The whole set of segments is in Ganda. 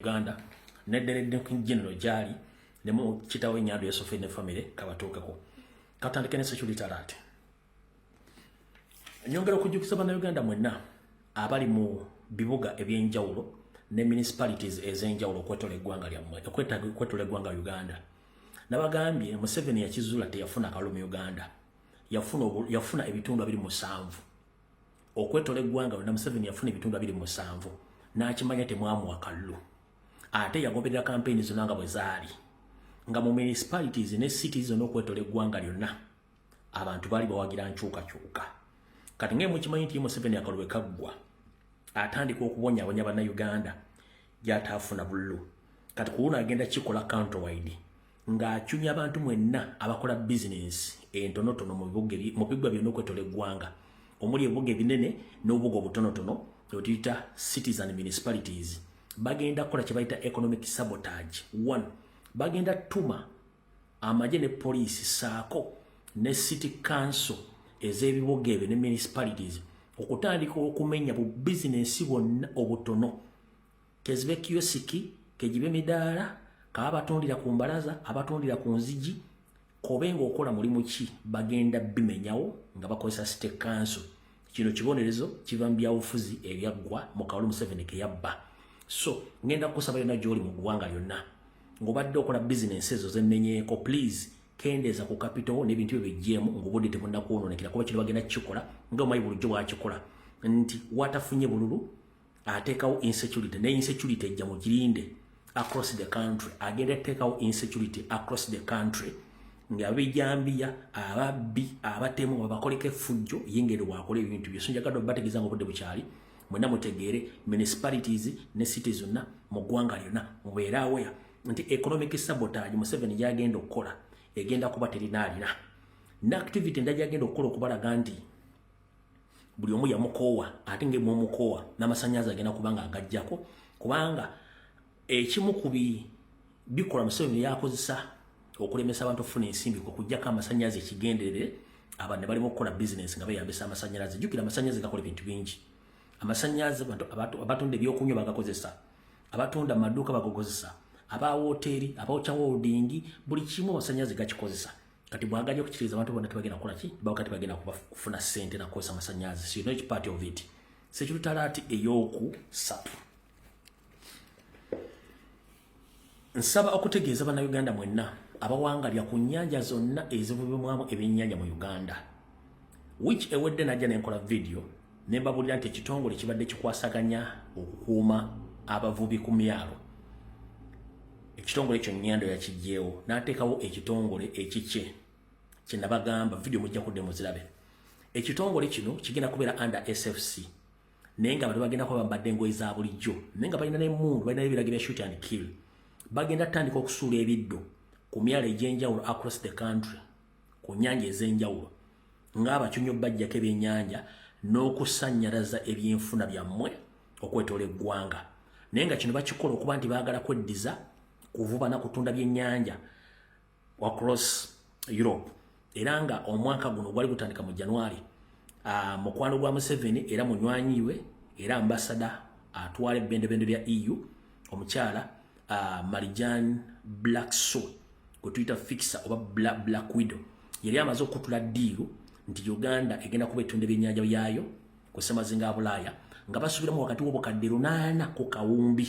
Uganda nedderedde ku general jali ne mu kitawe Nyando Yesofe ne family kabatuukako katandike ne security alert nyongera okujukiza bana Uganda mwenna abali mu bibuga ebyenjawulo ne municipalities ezenjawulo kwetola eggwanga lyammwe kwetola eggwanga Uganda nabagambye Museveni yakizula teyafuna kalumi Uganda yafuna ebitundu 27 okwetola eggwanga na Museveni yafuna ebitundu 27 n'akimanya temwamu akalulu ate yagoberera campaign zonanga bwezaali nga mu municipalities ne cities n'okwetola eggwanga lyonna abantu bali bawagira nkyuka kati ngemu kimanyi nti Museveni akalwe kaggwa atandika okubonya bana Uganda gyatafuna bululu kati kuuna agenda kikola countrywide nga achunya abantu mwenna abakola business entonotono mu bibuga byonna okwetola eggwanga omuli ebibuga ebinene n'obubuga obutonotono otuyita cities and municipalities bagenda kola kibaita economic sabotage. 1 bagenda tuma amaje ne police saako ne city council ezebibuga ebyo ne municipalities okutandika okumenya bu business bonna obutono kezibe kiyosiki kejibe midaala kabatondira ku mbalaza abatondira ku nzigi kobenga okola mulimu ki bagenda bimenyawo nga bakozesa city council kino kibonerezo kivambya ofuzi ebyaggwa mu Kawulu Museveni ke yabba so ngenda kusaba yona joli mu gwanga lyonna ngobadde okola business ezo zennenyeko please kendeza ku capital n'ebintu ebijjemu ngobodde temunna kuononekera kuba kino bagenda kikola nga omayi bulujjo bwakikola nti watafunye bululu atekawo insecurity ne insecurity ejja mu kirinde across the country agenda tekawo insecurity across the country ngabijambia ababbi abatemu abakoleke fujjo yingere wakole ebintu byosonja kado bategeza ngo budde bukyali mwena mutegere municipalities ne cities zonna mu gwanga lyonna mubeerawo ya nti economic sabotage Museveni yagenda okukola egenda kuba terinalina na activity ndaje agenda okukola okubalaga nti buli omu yamukowa ate ngemu omukowa n'amasanyaza agenda kubanga agajjako kubanga ekimu kubi bikola Museveni yakozesa okulemesa abantu ofuna ensimbi okujjako amasanyaza ekigenderere abantu bali mu kukola business nga bayambisa amasanyaza jukira amasanyaza gakola ebintu bingi amasanyaza abatonda ebyokunywa bagakozesa abatonda amaduuka bagakozesa aba hoteli aba holding buli kimu amasanyaza gakikozesa kati bwagaje okukiriza abantu bonna tebagenda kukola ki bakati bagenda kufuna sente na kosa amasanyaza so you know part of it security alert eyoku satu nsaba okutegeeza bana Uganda mwenna abawanga lya kunyanja zonna ezivubimwamu ebyennyanja mu Uganda which ewedde najja nenkola video nembabulira nti ekitongole kibadde kikwasaganya okukuuma abavubi ku myalo ekitongole ekyo Nyando yakijjeewo n'ateekawo ekitongole ekikye kyenabagamba video mujja kudde muzirabe ekitongole kino kigenda kubeera under SFC naye nga abantu bagenda kuba bambadde engoye za bulijjo naye nga balina n'emmundu balina n'ebiragiro bya shoot and kill bagenda tandika okusuula ebiddo ku myalo egy'enjawulo across the country ku nnyanja ez'enjawulo ng'abakyunyo bajjako ebyennyanja n'okusannyalaza ebyenfuna byammwe okwetola eggwanga naye nga kino bakikola okuba nti baagala kweddiza kuvuba na kutunda byennyanja across Europe era nga omwaka guno gwali gutandika mu January mukwano gwa Museveni era munywanyiwe era ambassador atwala ebbendebende bya EU omukyala Marijan Blackso ku Twitter fixer oba Black Widow yali amaze okutula deal nti Uganda egenda kuba etunde byennyanja byayo ku semazinga Bulaya nga basubiramu wakati w'obukadde 8 ku kawumbi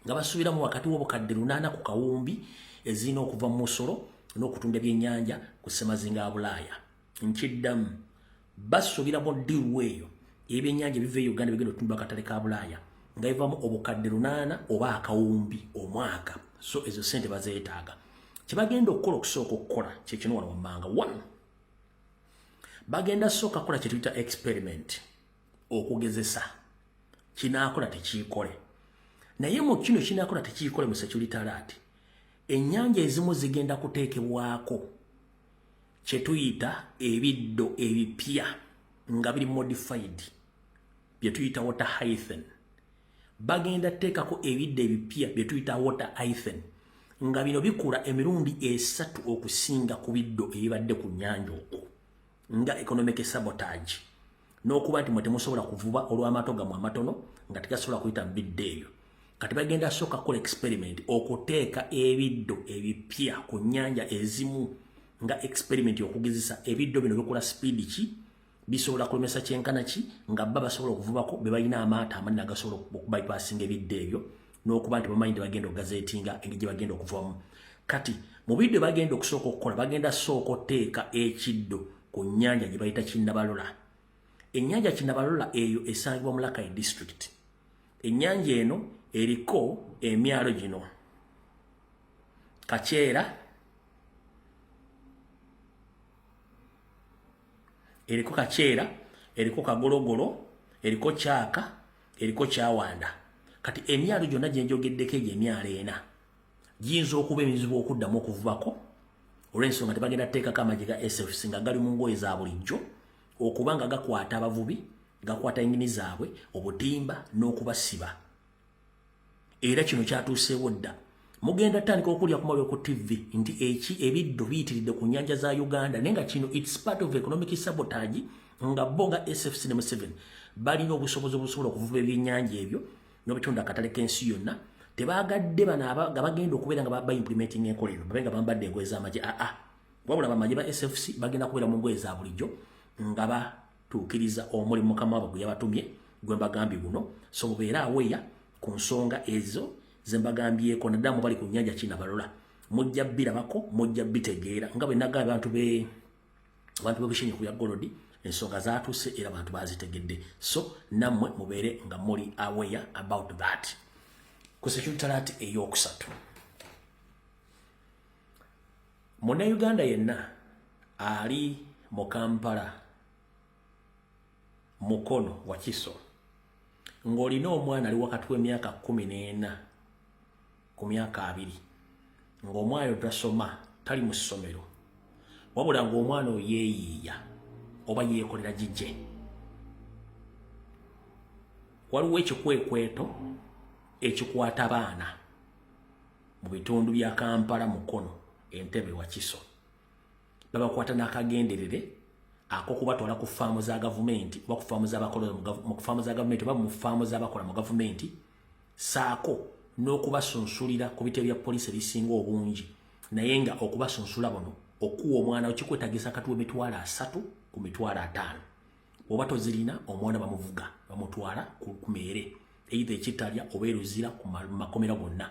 nga basubiramu wakati w'obukadde 8 ku kawumbi ezina okuva mu Musoro n'okutunda byennyanja ku semazinga Bulaya nkiddamu basubiramu deal weyo ebyennyanja bive Uganda bigenda okutundwa katale ka Bulaya nga ivamu obukadde 8 oba akawumbi omwaka so ezo sente bazeetaaga kibagenda okukola okusooka okukola kyekino wano wammanga 1 bagenda soka kola kye tuyita experiment okugezesa kinaakola tekiikole naye mu kino kinaakola tekiikole mu security alert ennyanja ezimu zigenda kuteekebwako kye tuyita ebiddo ebipya nga biri modified bye tuyita water hyphen bagenda teekako ebiddo ebipya bye tuyita water hyphen nga bino bikula emirundi 3 okusinga ku biddo ebibadde ku nnyanja okwo nga economic sabotage n'okuba nti mwe temusobola kuvuba olw'amato gammwe amatono nga tegasobola kuyita bidde eyo kati bagenda soka kola experiment okuteeka ebiddo ebipya ku nnyanja ezimu nga experiment okugezesa ebiddo bino bikola speed ki bisobola kulemesa kyenkana ki nga baba basobola okuvubako be balina amaato amanene agasobola okubypassinga ebiddo ebyo n'okuba nti bamanyi bagenda okugazeetinga engeri gye bagenda okuvamu kati mu biddo bagenda okusooka okukola bagenda sooka oteeka ekiddo ku nnyanja gye bayita Kinnabalola. Ennyanja Kinnabalola eyo esangibwa mu Rakai district. Ennyanja eno eriko emyalo gino Kakyera, eriko Kakyera, eriko Kagologolo, eriko Kyaka, eriko Kyawanda. Kati emyalo gyonna gye njogeddeko egyo emyalo ena giyinza okuba emizibu okuddamu okuvubako olw'ensonga tebagenda teekako amagye ga SFC nga gali mu ngoye za bulijjo okuba nga gakwata abavubi gakwata engini zaabwe obutimba n'okubasiba. Era kino kyatuuseewo dda mugenda tandika okulya ku mawulire ku TV nti ebiddo biyitiridde ku nnyanja za Uganda naye nga kino it's part of economic sabotage nga bo nga SFC ne Museveni balina obusobozi obusobola okuvuba ebyennyanja ebyo n'obitonda akatale k'ensi yonna tebaagadde bano nga bagenda okubeera nga ba-implementing enkolero babe nga bambadde engoye z'amagye wabula bamagye ba SFC bagenda kubeera mu ngoye za bulijjo nga batuukiriza omulimu mukama wabwe gwe yabatumye gwe mbagambye guno so mubeera aweeya ku nsonga ezo ze mbagambyeko naddamu bali ku nnyanja Kinnabalola mujja birabako mujja bitegeera nga bwe nagamba abantu b'obushenyi ku ya Golodi ensonga zaatuuse era abantu bazitegedde so nammwe mubeere nga muli aware about that. Ku Secretariat ey'okusatu Munnayuganda yenna ali mu Kampala Mukono Wakiso ng'olina omwana ali wakati w'emyaka 14 ku myaka 2 ng'omwana tasoma tali mu ssomero wabula ng'omwana oyo yeeyiiya oba yeekolera gijje waliwo ekikwekweto ekikwata abaana mu bitundu bya Kampala Mukono Entebbe Wakiso babakwata n'akagenderere ak'okubatwala ku faamu za gavumenti oba ku faamu z'abakola mu faamu za gavumenti oba mu faamu z'abakola mu gavumenti saako n'okubasunsulira ku bitebe bya poliisi ebisinga obungi naye nga okubasunsula buno okuwa omwana okikwetagisa kati w'emitwalo 3 ku mitwalo 5 oba tozirina omwana bamuvuga bamutwala ku meere either ekitalya oba eruzira ku makomera gonna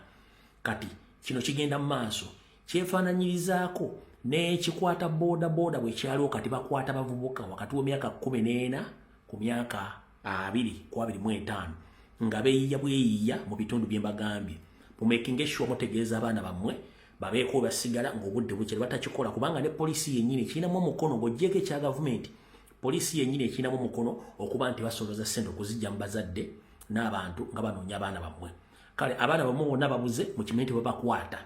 kati kino kigenda mu maaso kyefaananyirizaako n'ekikwata boda bwe kyaliwo kati bakwata bavubuka wakati w'emyaka 14 ku myaka 25 nga beeyiya bweyiya mu bitundu bye mbagambye mumekinge sure mutegeeza abaana bammwe babeeko basigala ng'obudde bukere batakikola kubanga ne poliisi yennyini kirinamu omukono ng'oggyeko ekya gavumenti poliisi yennyini ekirinamu omukono okuba nti basolooza ssente okuzijja mu bazadde n'abantu nga banoonya abaana bammwe kale abaana bammwe bonna babuze mu kimanyi nti babakwata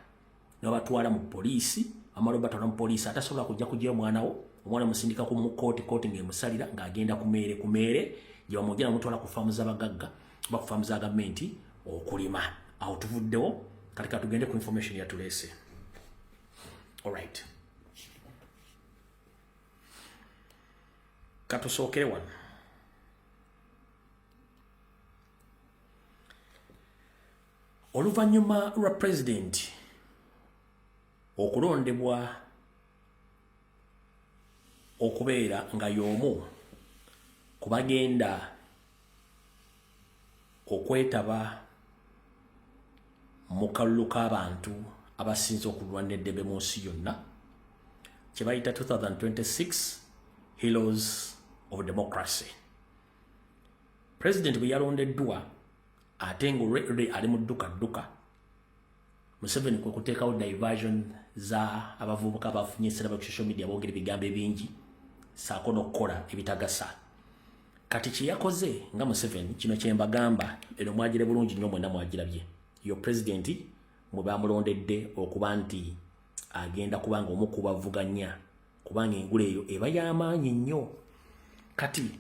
ne babatwala mu poliisi amalo batwala mu poliisi atasobola kujja kujjayo omwana musindika ku kooti ng'emusalira ng'agenda ku meere gye bamwogera mutwala ku faamu z'abagagga oba ku faamu za gavumenti okulima awo tuvuddewo kati katugende ku information yatuleese. Alright, katusookere wano oluvannyuma lwa pulezidenti okulondebwa okubeera nga y'omu ku bagenda okwetaba mu kalulu k'abantu abasinze okulwanira eddembe mu nsi yonna kye bayita 2026 Heroes of Democracy. President bwe yalondeddwa ate ng'olwedde ali mu dduka Museveni kwe kuteekawo diversion za abavubuka abafunye essira ku social media boogera ebigambo ebingi saako n'okukola ebitagasa. Kati kye yakoze nga Museveni kino kye mbagamba eno mwagire bulungi nnyo mwenna mwagirabye yo president mwe bamulondedde okuba nti agenda kubanga omu ku bavuganya kubanga engule eyo eba y'amaanyi nnyo. Kati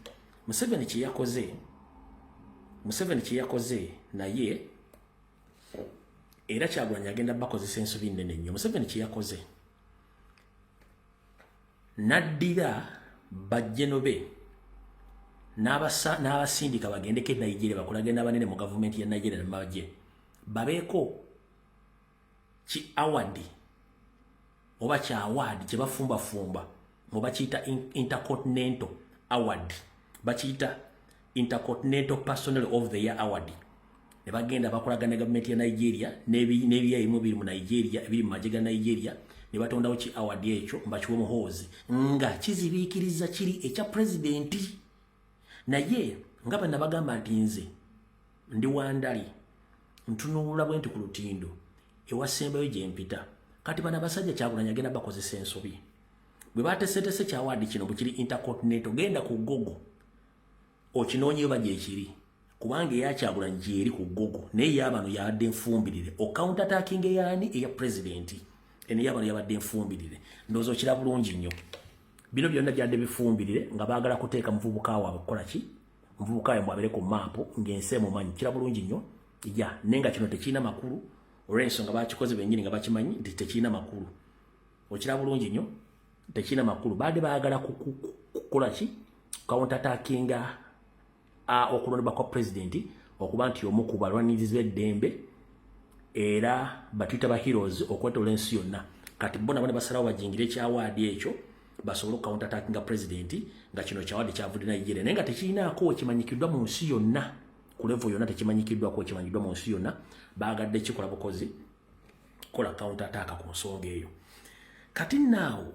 Museveni kye yakoze naye era Kyagulanyi agenda bakozesa ensobi nnene nnyo. Museveni kye yakoze naddira bajjeno be n'abasindika bagendeko e Nigeria bakolagenda abanene mu gavumenti ya Nigeria ne mabajje babeko ki award oba cha award je bafumba fumba oba chita Intercontinental Award bachita Intercontinental Personnel of the Year Award ne bagenda bakolagana government ya Nigeria nebiya imu biri mu Nigeria ebiri mu majega Nigeria ne batondawo ki award ekyo mbachiwo muhozi nga kizibikiriza kiri echa president naye nga bana bagamba nti nze ndi wandali ntunula bwenti ku lutindo ewasembayo je mpita kati bana basajja Kyagulanyi agenda bakozesa ensobi bwe batesetese kya award kino bukiri Intercontinental genda ku Google okinonye baje ekiri kubanga ya Kyagulanyi jeri ku Google ne yabano yabadde nfumbirire o counter attacking yani eya president ene yabano yabadde nfumbirire ndozo kira bulungi nnyo bino byonna byadde bifumbirire nga bagala kuteeka muvubuka waabwe kola ki muvubuka waabwe mwabere ku map ngense mu manyi kira bulungi nnyo ya nenga kino tekina makuru orenso nga bakikoze benyini nga bakimanyi ndi tekina makuru okira bulungi nnyo tekina makuru baade baagala kukola ki counter attacking okulondebwa kwa president okuba nti omu ku balwanirizi b'eddembe era batwita ba heroes okwetola ensi yonna kati bona basalawo bajingire ekyawaadi ekyo basobole counter attacking president nga kino kyawaadi kyavudde Nigeria naye nga tekirinaako kimanyikiddwa mu nsi yonna ku level yonna tekimanyikiddwako kimanyikiddwa mu nsi yonna baagadde kikola bukozi kola counter attack ku nsonga eyo kati naawo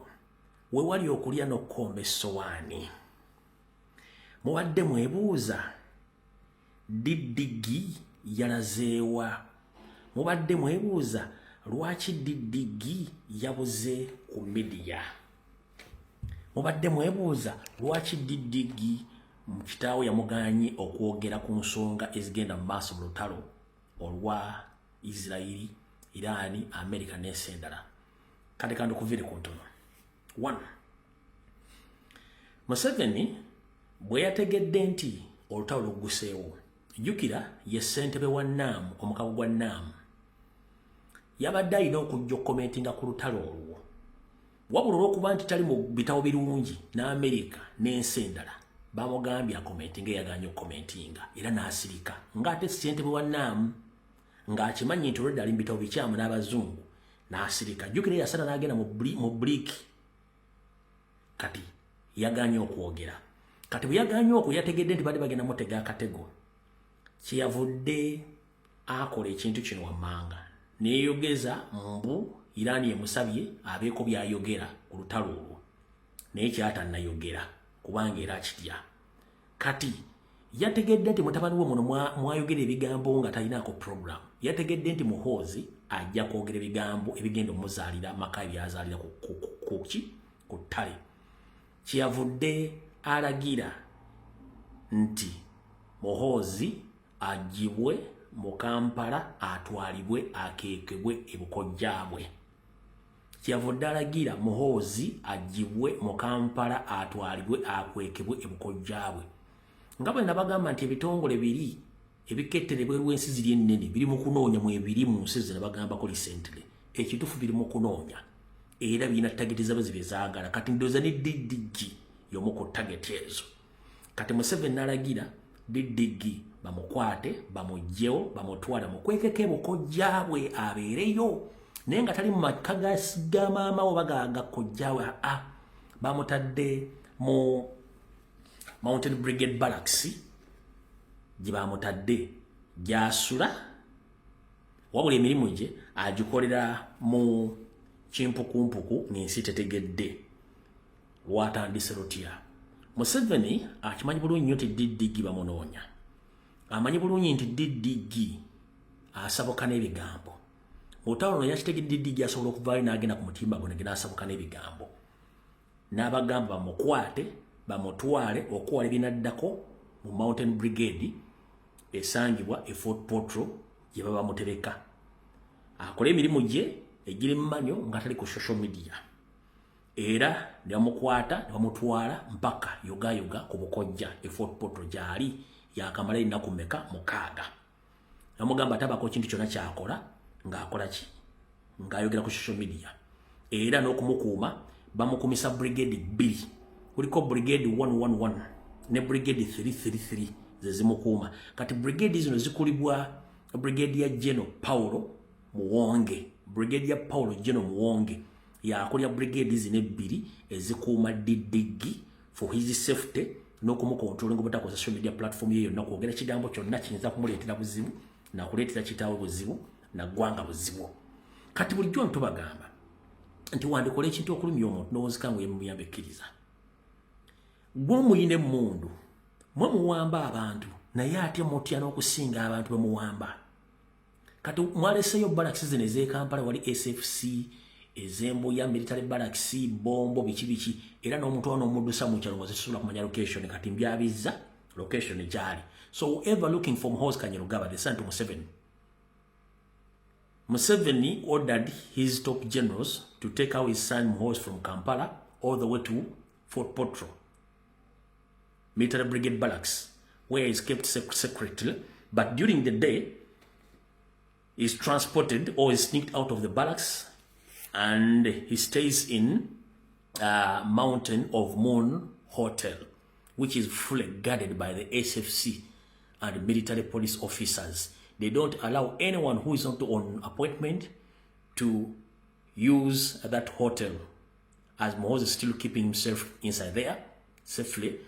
we wali okulya n'okkomba essowaani mubadde mwebuuza Didigi yalazeewa mubadde mwebuuza lwaki Didigi yabuze ku media mubadde mwebuuza lwaki Didigi mukitaawo yamugaanyi okwogera ku nsonga ezigenda mu maaso mu lutalo olwa Israeli, Irani, America n'ensi endala kati kandi okuvire ku ntono 1 Museveni bwe yategedde nti olutalo luguseewo jjukira ye ssentebe wa NAM omukago gwa NAM yabadde alina okujja okukomentinga ku lutalo olwo wabula olw'okuba nti tali mu bitabo birungi n'Amerika n'ensi endala bamugambye akomentinga yaganye okukomentinga era n'asirika ng'ate ssentebe wa NAM ng'akimanyi nti olwedde ali mu bitabo bikyamu n'abazungu n'asirika jjukira yasala n'agenda mu break kati yaganye okwogera kati bwe yaganye okwo yategedde nti badde bagenda mutega akatego kyeyavudde akola ekintu kino wammanga neeyogeza mbu Irani emusabye abeeko byayogera ku lutalo olwo naye kyatannayogera kubanga era kitya kati yategedde nti mutabani we muno mwayogera ebigambo nga talinaako program yategedde nti muhoozi ajja kwogera ebigambo ebigenda omuzaalira maka ebyazaalira ku ttale kyeyavudde alagira nti muhoozi ajibwe mu Kampala atwalibwe akeekebwe ebukojjabwe kyeyavudde alagira muhoozi ajibwe mu Kampala atwalibwe akwekebwe ebukojjabwe nga bwe nabagamba nti ebitongole biri ebiketterebwe lw'ensi ziri ennene biri mu kunoonya mu ebiri mu nsi ze nabagambako recently ekituufu biri mu kunoonya era birina tageti zabo zibezaagala kati ndowooza ne Didigi y'omu ku tageti ezo kati Museveni n'alagira Didigi bamukwate bamugjewo bamutwala mukwekeko ebukojjabwe abeereyo naye nga tali mu maka ga maama oba ga kojjabwe bamutadde mu Mountain Brigade Barracks gye bamutadde gy'asula wabula emirimu gye agikolera mu kimpukumpuku n'ensi tetegedde lwatandise lutya Museveni akimanyi bulungi nnyo nti Didigi bamunoonya amanyi bulungi nti Didigi asabuka n'ebigambo olutalo luno yakitegedde Didigi asobola okuvaayo n'agenda ku mutimba gwe negenda asabuka n'ebigambo n'abagamba bamukwate bamutwale okuwala ebinaddako mu Mountain Brigade esangibwa e Fort Portal gye baba bamutereka akola emirimu gye egiri mu manyo nga tali ku social media era ne bamukwata ne bamutwala mpaka yogayoga ku bukojja e Fort Portal gyali yakamala ennaku mmeka 6 namugamba atabako kintu kyonna kyakola ng'akola ki ng'ayogera ku social media era n'okumukuuma bamukumisa brigade 2 kuliko brigade 111 ne brigade 333 ze zimukuuma kati brigade zino zikulibwa Brigadier General Paulo Muwonge. Brigadier Paulo General Muwonge yakolya brigade zine bbiri ezikuuma Didigi for his safety n'okumukontrola ng'obutakoza social media platform ye yonna kwogera kigambo kyonna kiyinza kumuleetera buzibu na kuleetera kitaawe buzibu na ggwanga buzibu. Kati bulijjo ntubagamba nti wandikola ekintu okulumya omuntu n'owozika ngu yemuyambe ekkiriza. Gwe omuyina emmundu mwe muwamba abantu naye ate mutya n'okusinga abantu bwe muwamba. Kati mwaleseyo barracks zino ez'e Kampala wali SFC ez'Embuya military barracks bombo biki era n'omuntu ono omuddusa mu kyalo ng'ozisobola kumanya location kati mbyabizza location gyali. So whoever looking for Muhoozi Kainerugaba, they sent to Museveni. Museveni ordered his top generals to take out his son Muhoozi from Kampala all the way to Fort Portal military brigade barracks, where he is kept secretly, but during the day is transported or is sneaked out of the barracks and he stays in Mountain of Moon Hotel, which is fully guarded by the SFC and military police officers. They don't allow anyone who is not on appointment to use that hotel, as Muhoozi is still keeping himself inside there safely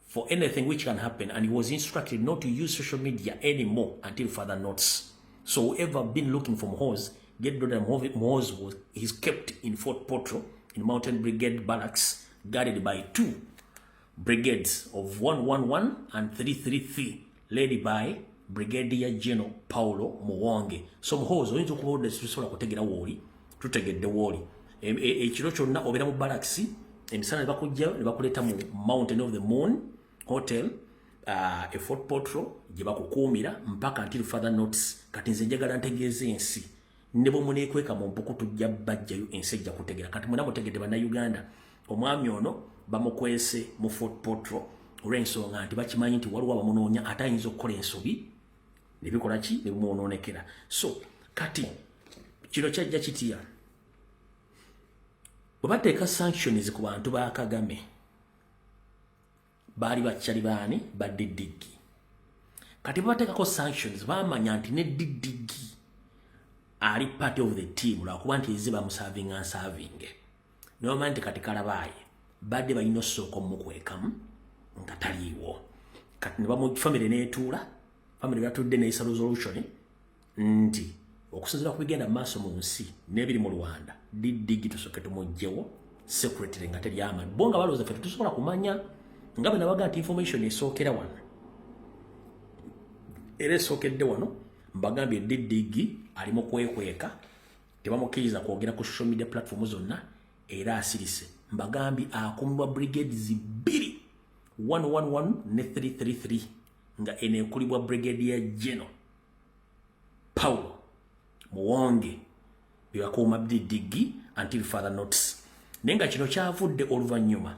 for anything which can happen, and he was instructed not to use social media anymore until further notice. So whoever been looking for Muhoozi, get brother Muhoozi is kept in Fort Portal in Mountain Brigade Barracks, guarded by 2 brigades of 111 and 333, led by Brigadier General Paulo Muwonge. So Muhoozi oyinza okuba tusobola kutegera wooli, tutegedde wooli. Ekiro kyonna obeera mu barracks, emisana ne bakujja ne bakuleeta mu Mountain of the Moon Hotel, e Fort Portal gye bakukuumira mpaka until further notice. Kati nze njagala ntegeeze ensi ne bwe muneekweka mu mpuku tujja bajjayo ensi ejja kutegera. Kati muna mutegedde bannayuganda omwami ono bamukwese mu Fort Portal olw'ensonga nti bakimanyi nti waliwo abamunoonya ate ayinza okukola ensobi ne bikola ki ne bimwonoonekera. So kati kino kyajja kitya bwe bateeka sanctions ku bantu ba Kagame baali bakyali baani ba Didigi. Kati bwe bateekako sanctions bamanya nti ne Didigi ali part of the team lwakuba nti ezi bamusavinga nsavinge nobamanya nti kati kalabaaye badde balina osooka omukwekamu nga taliiwo. Kati ne bamufamire n'etuula famire batudde n'eyisa resolution nti okusinziira ku bigenda mu maaso mu nsi n'ebiri mu Rwanda Didigi tusooke tumugjewo secretary nga teri amaanyi bo nga balowooza ffe tetusobola kumanya nga bwe nabaga nti information esookera wano era esookedde wano mbagambye Didigi ali mu kwekweka tebamukkiriza kwogera ku social media platform zonna era asirise. Mbagambye akumibwa brigades 2 111 ne 333 nga eneekulibwa Brigadier General Paulo Muwonge byakuuma Didigi until further notice. Naye nga kino kyavudde oluvannyuma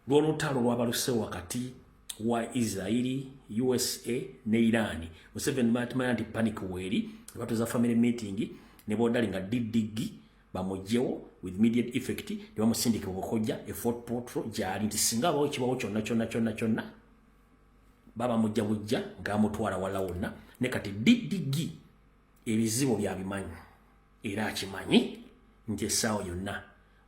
lw'olutalo lw'abalusewo wakati wa Israeli, USA ne Iran. Museveni batumanya nti panic weeri batuza family meeting ne bodali nga Didigi bamugjewo with immediate effect ne bamusindika okujja e Fort Portal gyali nti singa abawo kibawo kyonna baba mujja bujja ng'amutwala wala wonna. Ne kati Didigi ebizibu byabimanyi era akimanyi nti essaawa yonna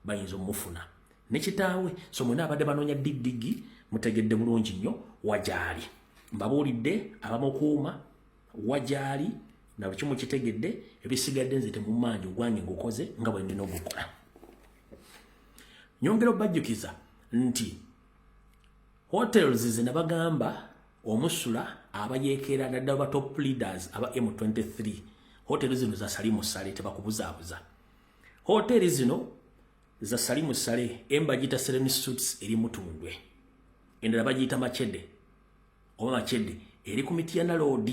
bayinza omufuna ne kitaawe. So mwena abadde banoonya Didigi mutegedde bulungi nnyo wajaali. Mbabuulidde abamukuuma wajaali na kimu kitegedde ebisigadde nze temumanyi ogwange ngukoze nga bwe ndina ogukola. Nyongera obajjukiza nti hotels ze nabagamba omusula abayeekera naddala ba top leaders aba M23. Hotels zino za Salimu Sale tebakubuzaabuza. Hotels zino za Salimu Sale embagita Serene Suites eri Mutundwe, endala bagiyita Machede oba Machede eri ku Mityana Road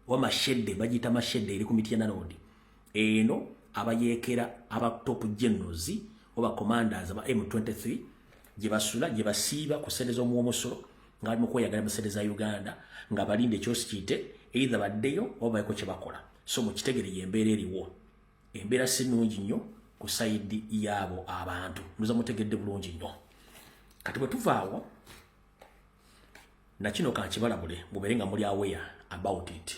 oba Mashede bagiyita Mashede eri ku Mityana Road. Eno abayeekera aba top generals oba commanders aba M23 gye basula gye basiiba ku ssente z'omuwomusolo nga bali mu kweyagala mu ssente za Uganda nga balinde ekyosi kiyite either baddeyo oba bayeko kye bakola. So mu kitegere y'embeera eriwo, embeera si nnungi nnyo ku sayidi yaabo abantu muza mutegedde bulungi nnyo. Kati bwe tuvaawo na kino kankibalabule mubeere nga muli aware about it.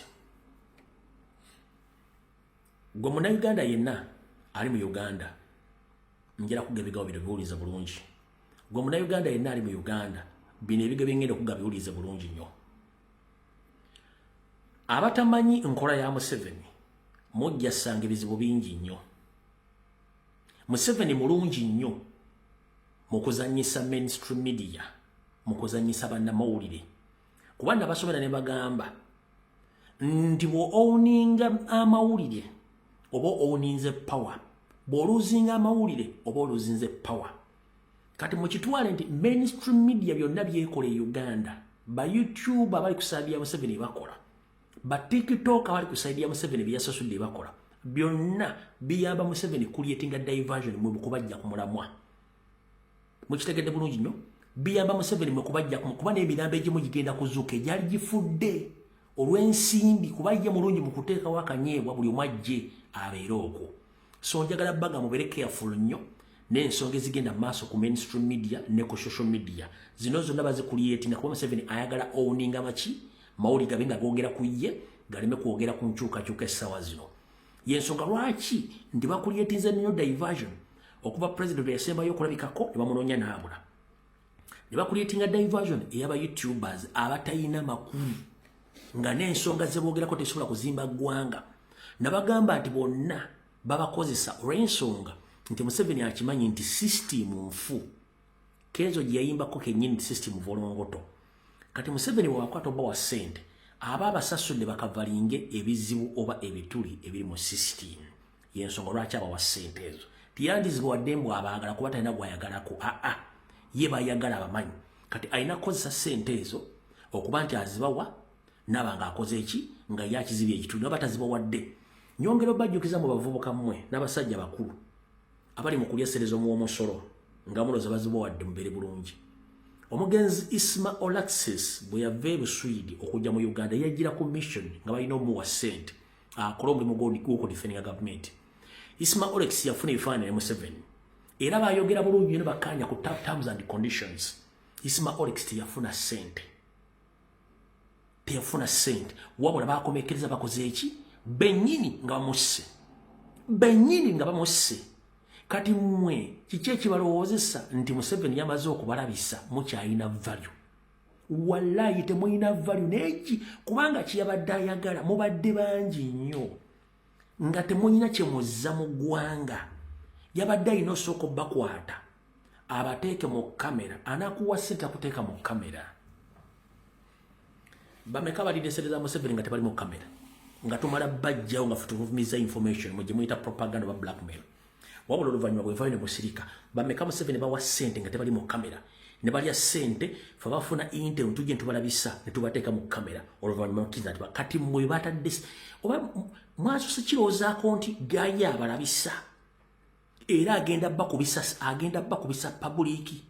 gwe Munnayuganda yenna ali mu Uganda njera kugaba ebigambo bino biwulize bulungi. Gwe Munnayuganda yenna ali mu Uganda bino ebigambo byengenda okugaba biwulize bulungi nnyo. Abatamanyi nkola ya Museveni mujja ssanga ebizibu bingi nnyo. Museveni mulungi nnyo mu kuzannyisa mainstream media, mu kuzannyisa bannamawulire. Kubanga basobera ne bagamba nti bw'owuninga amawulire oba owuninze power, bw'oluzinga amawulire oba oluzinze power. Kati mukitwale nti mainstream media byonna byekola e Uganda, ba YouTube abali kusaidia Museveni bakola, ba TikTok abali kusaidia Museveni byasasudde bakola, byonna biyamba Museveni creating a diversion mu kubajja ku mulamwa. Mukitegedde bulungi nnyo, biyamba Museveni mu kubajja kuba n'emirambo egimu gigenda kuzuuka egyali gifudde olw'ensimbi kuba ye mulungi mu kuteekawo akanyeebwa buli omu ajje abeere okwo. So njagala baga mubere careful nnyo n'ensonga ezigenda maaso ku mainstream media ne ku social media. Zino zonna bazikuliyetina kuba Museveni ayagala owuninga maki mawuli gabe nga googera ku ye galeme kwogera ku nkyukakyuka essaawa zino. Yensonga lwaki ndi bakuliyetinze nnyo diversion okuva president yasembayo okulabikako ne bamunoonya n'abula. Ne bakuliyetinga diversion ey'aba YouTubers abatayina makulu nga n'ensonga ze boogerako tesobola kuzimba ggwanga. Nabagamba nti bonna babakozesa olw'ensonga nti Museveni akimanyi nti system nfu. Kenzo gye yayimbako kennyini nti system volongoto. Kati Museveni bw'akwata oba wa ssente aba abasasudde bakavalinge ebizibu oba ebituli ebiri mu system. Y'ensonga lwaki aba wa ssente ezo. Tiyandizibwa wadde mbw abaagala kuba talina gwayagalako. Ye bayagala abamanyi. Kati alina kukozesa ssente ezo okuba nti azibawa naba nga akoze eki nga yakizibya ekituli naba tazibawadde. Nyongera bajjukiza mu bavubuka mmwe n'abasajja bakulu abali mu kulya serezo mu omusolo nga muloza bazibawadde mubere bulungi. Omugenzi Isma Olaxis bwe yava e Buswidi okujja mu Uganda yajjira ku mission nga balina omuwa ssente akola omulimu gw'okudifendinga gavumenti. Isma Olaxis yafuna ebifaananyi ne Museveni era bayogera bulungi ne bakkaanya ku terms and conditions. Isma Olaxis teyafuna ssente, teyafuna ssente wabula bakomekereza bakoze eki bennyini nga bamusse, bennyini nga bamusse. Kati mmwe kiki ekibalowoozesa nti Museveni yamaze okubalabisa mukyalina value? Wallahi temulina value n'eki kubanga kiyabadde ayagala mubadde bangi nnyo nga temulina kye muzza mu ggwanga. Yabadde alina osooka bakwata abateeke mu kamera, anakuwa ssente akuteeka mu kamera. Bameka balidesereza Museveni nga tebali mu kamera nga tumala bajjawo nga tuvumiza information mu gye muyita propaganda ba blackmail. Wabula oluvannyuma bwe vaayo ne musirika bameka Museveni bawa ssente nga tebali mu kamera ne balya ssente fe bafuna interview tujje tubalabisa ne tubateeka mu kamera oluvannyuma mukiza ati kati mmwe batadde oba mwasose kirowoozaako nti gaye abalabisa era agenda bakubisa publiki.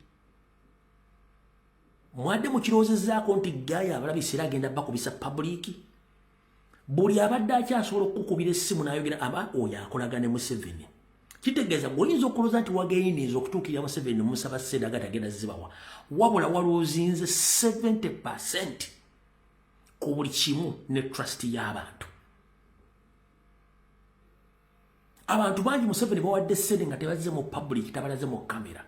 Mwadde mukirowoozezaako nti gaye abalabisa era agenda bakubisa publiki. Buli abadde akyasobola okukubira essimu n'ayogera aba oyo akolaga ne Museveni. Kitegeeza gwoyinza okulooza nti wageyiniza okutuukirira Museveni nomusaba ssente agati agenda zibawa, wabula walwozinze 70% ku buli kimu ne trust y'abantu. Abantu bangi Museveni bawadde ssente nga tebazze mu public, tabalaze mu kamera.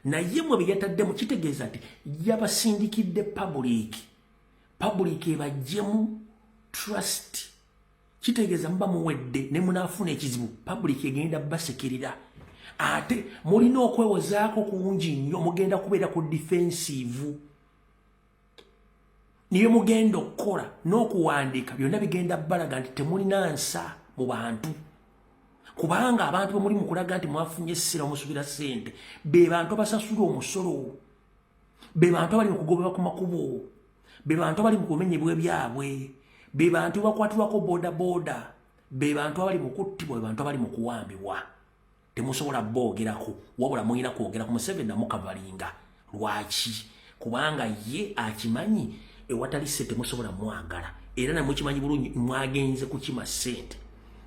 Naye mwe bye yataddemu kitegeeza nti yabasindikidde public ebajjemu trust. Kitegeeza mba muwedde ne munaafuna ekizibu public egenda basekirira. Ate mulina okwewozaako kungi nnyo, mugenda kubeera ku defensive. Niyo mugenda okukola n'okuwandiika byonna bigenda balaga nti temulina nsa mu bantu. Kubanga abantu bamuli mu kulaga nti mwafunye essira omusubira ssente be bantu abasasula omusolo, be bantu abali mu kugobebwa ku makubo, be bantu abali mu kumenyebwa ebyabwe, be bantu bakwatirwako boda, be bantu abali mu kuttibwa, be bantu abali mu kuwambibwa. Temusobola boogerako wabula muyina kwogera ku Museveni namukavalinga. Lwaki? Kubanga ye akimanyi ewatali ssente musobola mwagala era namwe kimanyi bulungi mwagenze kukima ssente.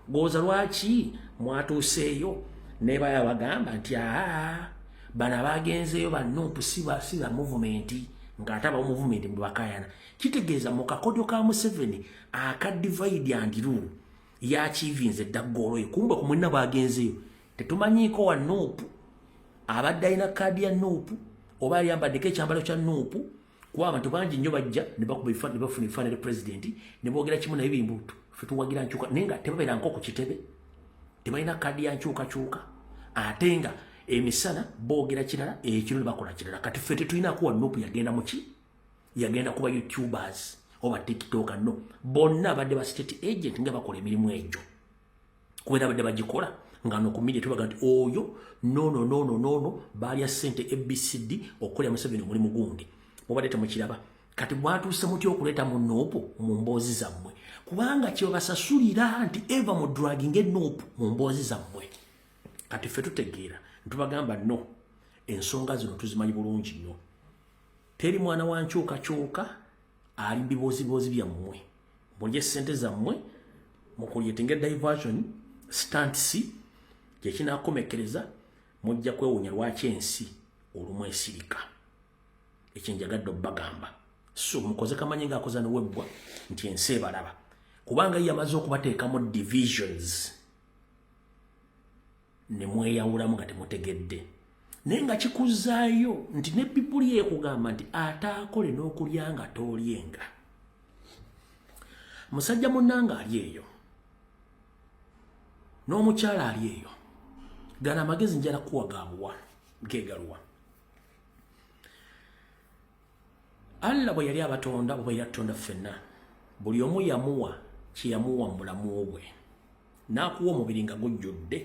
Goza lwaki mwatuuseeyo ne bagamba nti bana bagenzeeyo banumpu siba movement ng'ate aba movement mu bakayana. Kitegeeza mu kakodyo ka Museveni aka divide and rule ya achievinze daggolo kumbe ku mwenna bagenzeyo tetumanyiko wa Nuupu abadde alina kaadi ya Nuupu oba yambaddeko ekyambalo kya Nuupu kuba abantu bangi nnyo bajja ne bakuba ne bafuna ebifaananyi pulezidenti ne boogera kimu naye bimbuutu ffe tuwagira nkyuka naye nga tebabeera nko ku kitebe tebalina kaadi ya nkyukakyuka ate nga emisana boogera kirala ekiro ne bakola kirala kati ffe tetulinaako wa Nuupu yagenda muki yagenda kuba YouTubers oba TikTok no bonna abadde ba state agent nga bakola emirimu egyo kubera abadde bagikola nga no ku media tubaga nti oyo no balya sente ABCD okolya Museveni omulimu gundi mubadde temukiraba kati bwatuuse mutya okuleeta mu Nuupu mu mboozi zammwe kubanga kye basasulira nti eva mu dragging Nuupu mu mboozi zammwe kati ffe tutegeera ntubagamba no ensonga zino tuzimanyi bulungi nnyo teri mwana wa nkyukakyuka ali mbiboozibozi byammwe mulye sente zammwe mukulyetinga diversion stunts kyekinakomekereza mujja kwewuunya lwaki ensi olumu esirika ekyenjagadde obbagamba so mukoze kamanyi ng'akoza ne webbwa nti ensi ebalaba kubanga yamaze okubateekamu divisions ne mweyawulamu nga temutegedde naye nga kikuzaayo nti ne Bibuli ekugamba nti ataakole n'okulya nga toolyenga musajja munnanga ali eyo n'omukyala ali eyo gana amagezi njala kuwagabuwa gegaluwa Allah bwe yali abatonda bwe yatonda ffenna buli omu yamuwa kyeyamuwa mu bulamu bwe n'akuwa omubiri nga gujjudde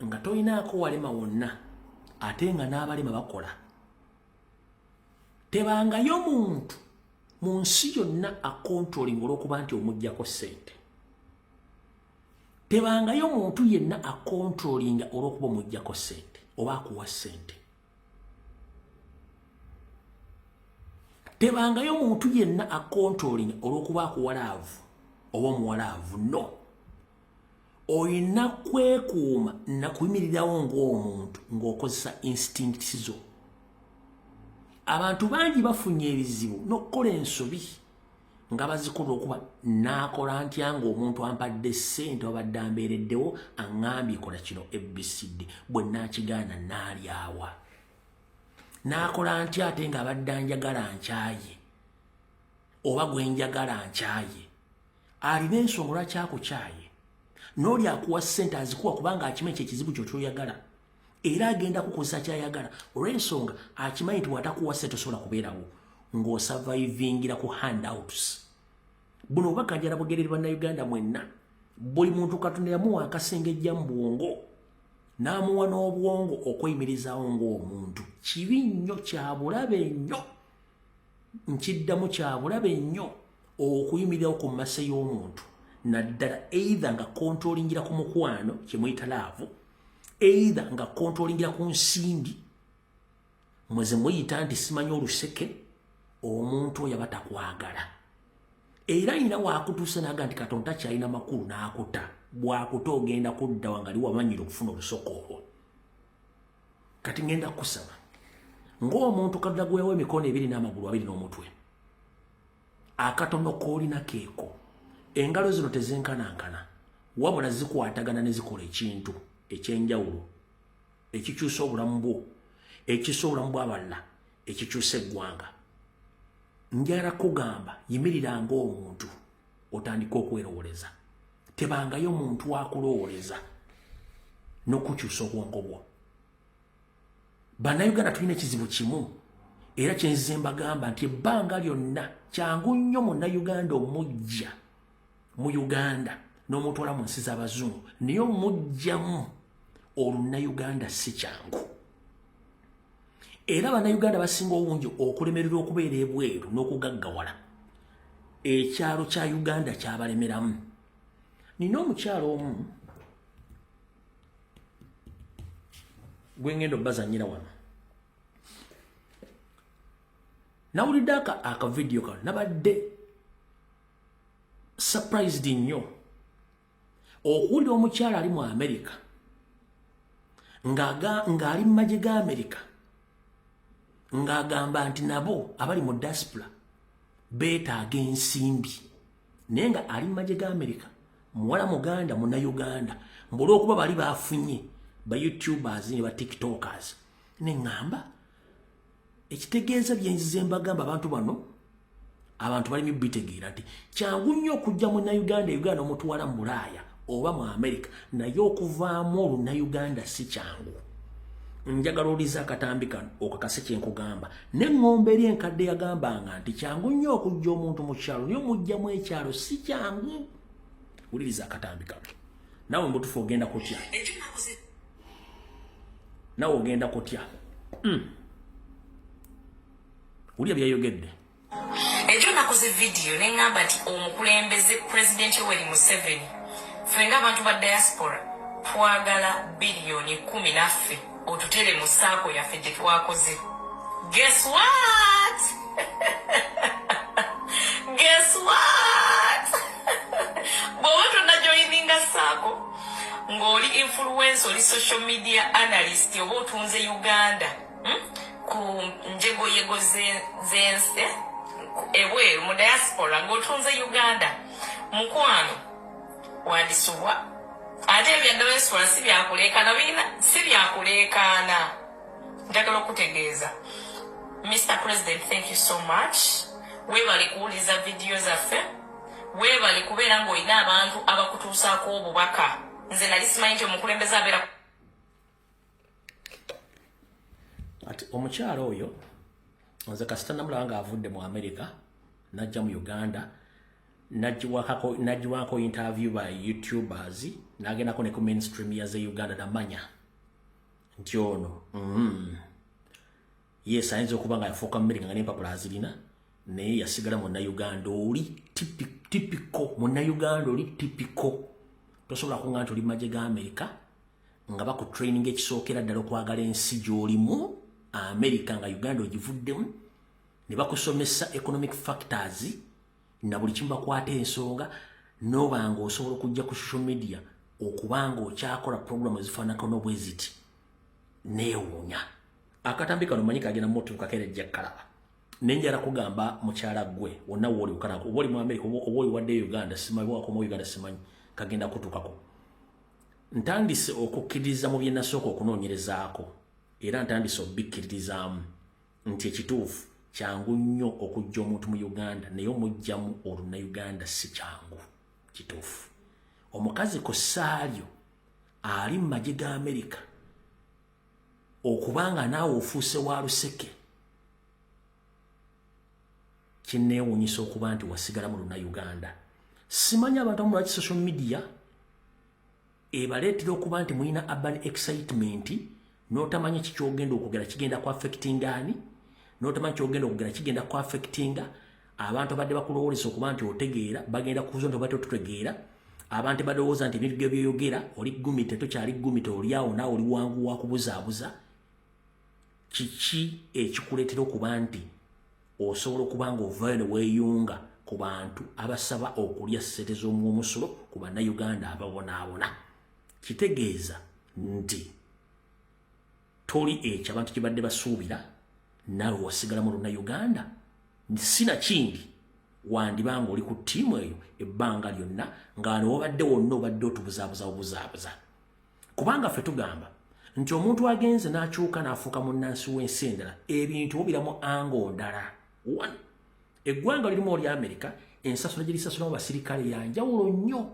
nga toyinaako walema wonna ate nga n'abalema bakola tebangayo muntu mu nsi yonna akontrolinga olw'okuba nti omuggyako ssente tebangayo muntu yenna akontrolinga olw'okuba omuggyako ssente oba akuwa ssente tebangayo muntu yenna akontrolinga olw'okuba akuwa laavu oba omuwalaavu no oyina kwekuuma nakuyimirirawo ng'omuntu ng'okozesa instincts zo abantu bangi bafunye ebizibu n'okukola ensobi nga bazikola okuba naakola ntya ng'omuntu ampadde ssente wabadde ambeereddewo aŋŋambye kola kino ABCD bwe naakigaana naalyawa naakola ntya ate ng'abadde anjagala nkyaye oba gwe njagala nkyaye alina ensonga lwaki akukyaye n'oli akuwa ssente azikuwa kubanga akimanyi kyekizibu kyo kyoyagala era agenda kukozesa kyayagala olw'ensonga akimanyi nti watakuwa ssente osobola kubeerawo ng'osavaivingira ku handouts buno obubaka njala bugereri bannayuganda mwenna buli muntu Katonda yamuwa akasengejja mu bwongo n'amuwa n'obwongo okweyimirizaawo ng'omuntu kibi nnyo kyabulabe nnyo nkiddamu kyabulabe nnyo okuyimirirawo ku mmase y'omuntu naddala either nga kontrolingira ku mukwano kyemuyita laavu either nga kontrolingira ku nsimbi mweze muyita nti simanyi oluseke omuntu oyo aba takwagala era alina waakutuusa naga nti Katonda kyalina makulu n'akuta bwakuta ogenda kudda wangali wamanyire okufuna olusoko olwo kati ngenda kusaba ng'omuntu Katonda gweyawo emikono ebiri n'amagulu abiri n'omutwe akatono koolina keeko engalo zino tezenkanankana wabula zikwatagana ne zikola ekintu ekyenjawulo ekikyusa obulamu bwo ekisa obulamu bw'abalala ekikyusa eggwanga njala kugamba yimirira ng'omuntu otandika okwerowoleza tebangayo muntu wakulowoleza n'okukyusa obwongo bwo bannayuganda tulina ekizibu kimu era kyenzize mbagamba nti ebbanga lyonna kyangu nnyo munnayuganda omujja mu Uganda n'omutwala mu nsi z'abazungu naye omujjamu olunnayuganda si kyangu era bannayuganda basinga obungi okulemererwa okubeera ebweru n'okugaggawala ekyalo kya Uganda kyabalemeramu nina omukyalo omu gwe ngenda obbazanyira wano nawulidde akavidiyo kano nabadde surprised nnyo okuwulira omukyala ali mu America ng'ali mu magye ga America ng'agamba nti nabo abali mu diaspora beetaaga ensimbi naye nga ali mu magye ga America muwala muganda muna Uganda mbolo okuba bali bafunye ba YouTubers ne ba TikTokers ne ngamba ekitegeeza byenzize mbagamba abantu bano abantu bali mibitegeera nti kyangu nnyo okujja mu Uganda Uganda omutwala mu Bulaaya oba mu America naye okuvaamu oluna Uganda si kyangu. Njagala oliza akatambi kano okakase kyenkugamba n'engombe eri enkadde yagambanga nti kyangu nnyo okujja omuntu mu kyalo naye omujjamu ekyalo si kyangu. Uliriza akatambi kano nawe mbutufu ogenda kutya nawe ogenda kutya ulya byayogedde. Ejo nakoze video nengamba nti omukulembeze President Yoweri Museveni fenga abantu ba diaspora twagala bilioni 10 naffe otutere mu saako yaffe gye twakoze. Guess what? Guess what? Bwoto na joininga saako ngoli influencer oli social media analyst oba otunze Uganda ku njego yego zense ewe mu diaspora ngotunze Uganda mukwano wandisuwa ate bya diaspora si byakulekana bina si byakulekana. Njagala okutegeeza Mr. President, thank you so much. Webali kuuliza video zaffe, webali kubeera ng'olina abantu abakutuusaako obubaka. Nze nali simanyi nti omukulembeze abeera ati omukyalo oyo nze kasita namulaba nga avudde mu America najja mu Uganda nagiwako interview by YouTubers nagendako ne ku mainstream ya ze Uganda namanya nti ono yes ayinza okuba nga yafuuka America nga n'empapula azirina naye yasigala muna Uganda oli typical muna Uganda oli typical tosobola kunga nti oli majje ga America nga baku training ekisookera ddala okwagala ensi gy'olimu America nga Uganda ogivuddemu ne bakusomesa economic factors na buli kimu bakwata ensonga n'obanga osobola okujja ku social media okubanga okyakola program ezifaanako n'obweziti neewuunya. Akatambi kano manyi kagenda moto kakerejja kalaba nenjala kugamba mukyala gwe wonna woli ukanako woli mu America oba oli wadde Uganda simanyi wako mu Uganda simanyi kagenda kutukako. Ntandise okukkiriza mu bye nasooka okunoonyerezaako era ntandise obikkiririzaamu nti ekituufu kyangu nnyo okujja omuntu mu Uganda naye omujjamu oluna Uganda si kyangu kituufu. Omukazi ku ssaalyo ali mu magye ga America okubanga naawe ofuuse wa luseke kinneewuunyisa okuba nti wasigala mu luna Uganda. Simanyi abantu abamu lwaki social media ebaleetera okuba nti mulina urban excitement n'otamanyi kikyogenda okugera kigenda ku affecting ani n'otamanyi kyogenda okugera kigenda ku affecting abantu abadde bakulowoolesa okuba nti otegeera bagenda kuuza nti obadde otutegeera abantu badowooza nti ebintu byo byeyogera oli gumite tokyali gumite oli awo naawe oli wangu wa kubuzaabuza. Kiki ekikuleetera okuba nti osobola okuba nga ovaayo ne weeyunga ku bantu abasaba okulya ssente z'omumusolo ku bannayuganda ababonaabona? Kitegeeza nti toli ekyo abantu kye badde basuubira naawe wasigala mu luna Uganda. Sina kindi wandibanga oli ku ttiimu eyo ebbanga lyonna nga n'obadde wonna obadde otubuzaabuza. Kubanga ffe tugamba nti omuntu agenze n'akyuka n'afuuka munnansi w'ensi endala ebintu obiramu ango ndala. Eggwanga lirimu oli America ensasula gye lisasulamu basirikale yanjawulo nnyo.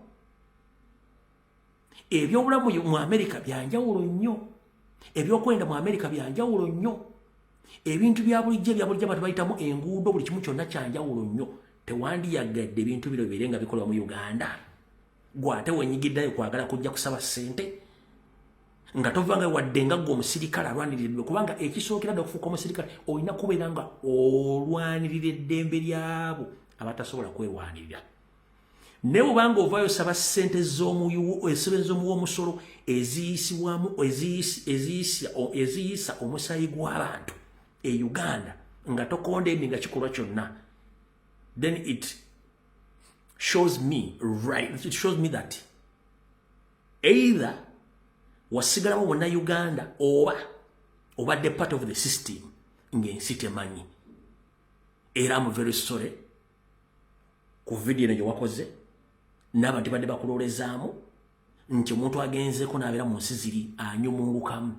Ebyobulamu mu America byanjawulo nnyo. Ebyokwenda mu America byanjawulo nnyo. Ebintu bya bulijjo abantu bayitamu enguudo buli kimu kyonna kyanjawulo nnyo. Tewandiyagadde ebintu bino bibeere nga bikolwa mu Uganda. Gwate wenyigiddayo kwagala kujja kusaba ssente nga tovanga wadde nga gwe omusirikale alwanirira kubanga ekisookera dda okufuuka omusirikale olina kubeera nga olwanirira eddembe lyabo abatasobola kwerwanirira. Ne bwobanga ovaayo osaba ssente z'omuw'omusolo eziyisa omusaayi gw'abantu e Uganda nga tokondeemi nga kikolwa kyonna, then it shows me that either wasigalamu bonna Uganda oba obadde part of the system ng'ensi temanyi. Era I'm very sorry ku video gye wakoze n'abantu badde bakulolezaamu nti omuntu agenzeko n'abeera mu nsi ziri anyumungukamu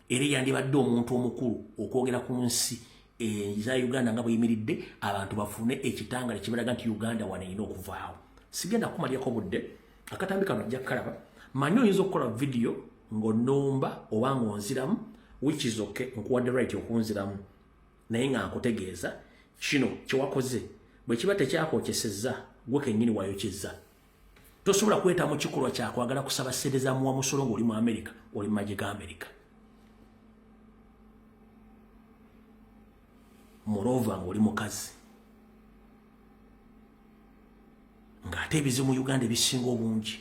era yandibadde omuntu omukulu okwogera ku nsi eza Uganda nga bweyimiridde abantu bafune ekitangale kibalaga nti Uganda wano erina okuvaawo. Sigenda kumaliyako budde, akatambi kano ajja kukalaba. Manyi oyinza okukola video ng'onnumba oba ng'onziramu, which is okay, nkuwadde right okunziramu, naye nga nkutegeeza kino kyewakoze bwe kiba tekyakwokesezza gwe kennyini wayokyezza. Tosobola kweta mu kikolwa kyakwagala kusaba ssereza muwa musolo ng'oli mu America, oli mu magye ga America. Moreover ng'oli mukazi. Ng'ate ebizibu mu Uganda ebisinga obungi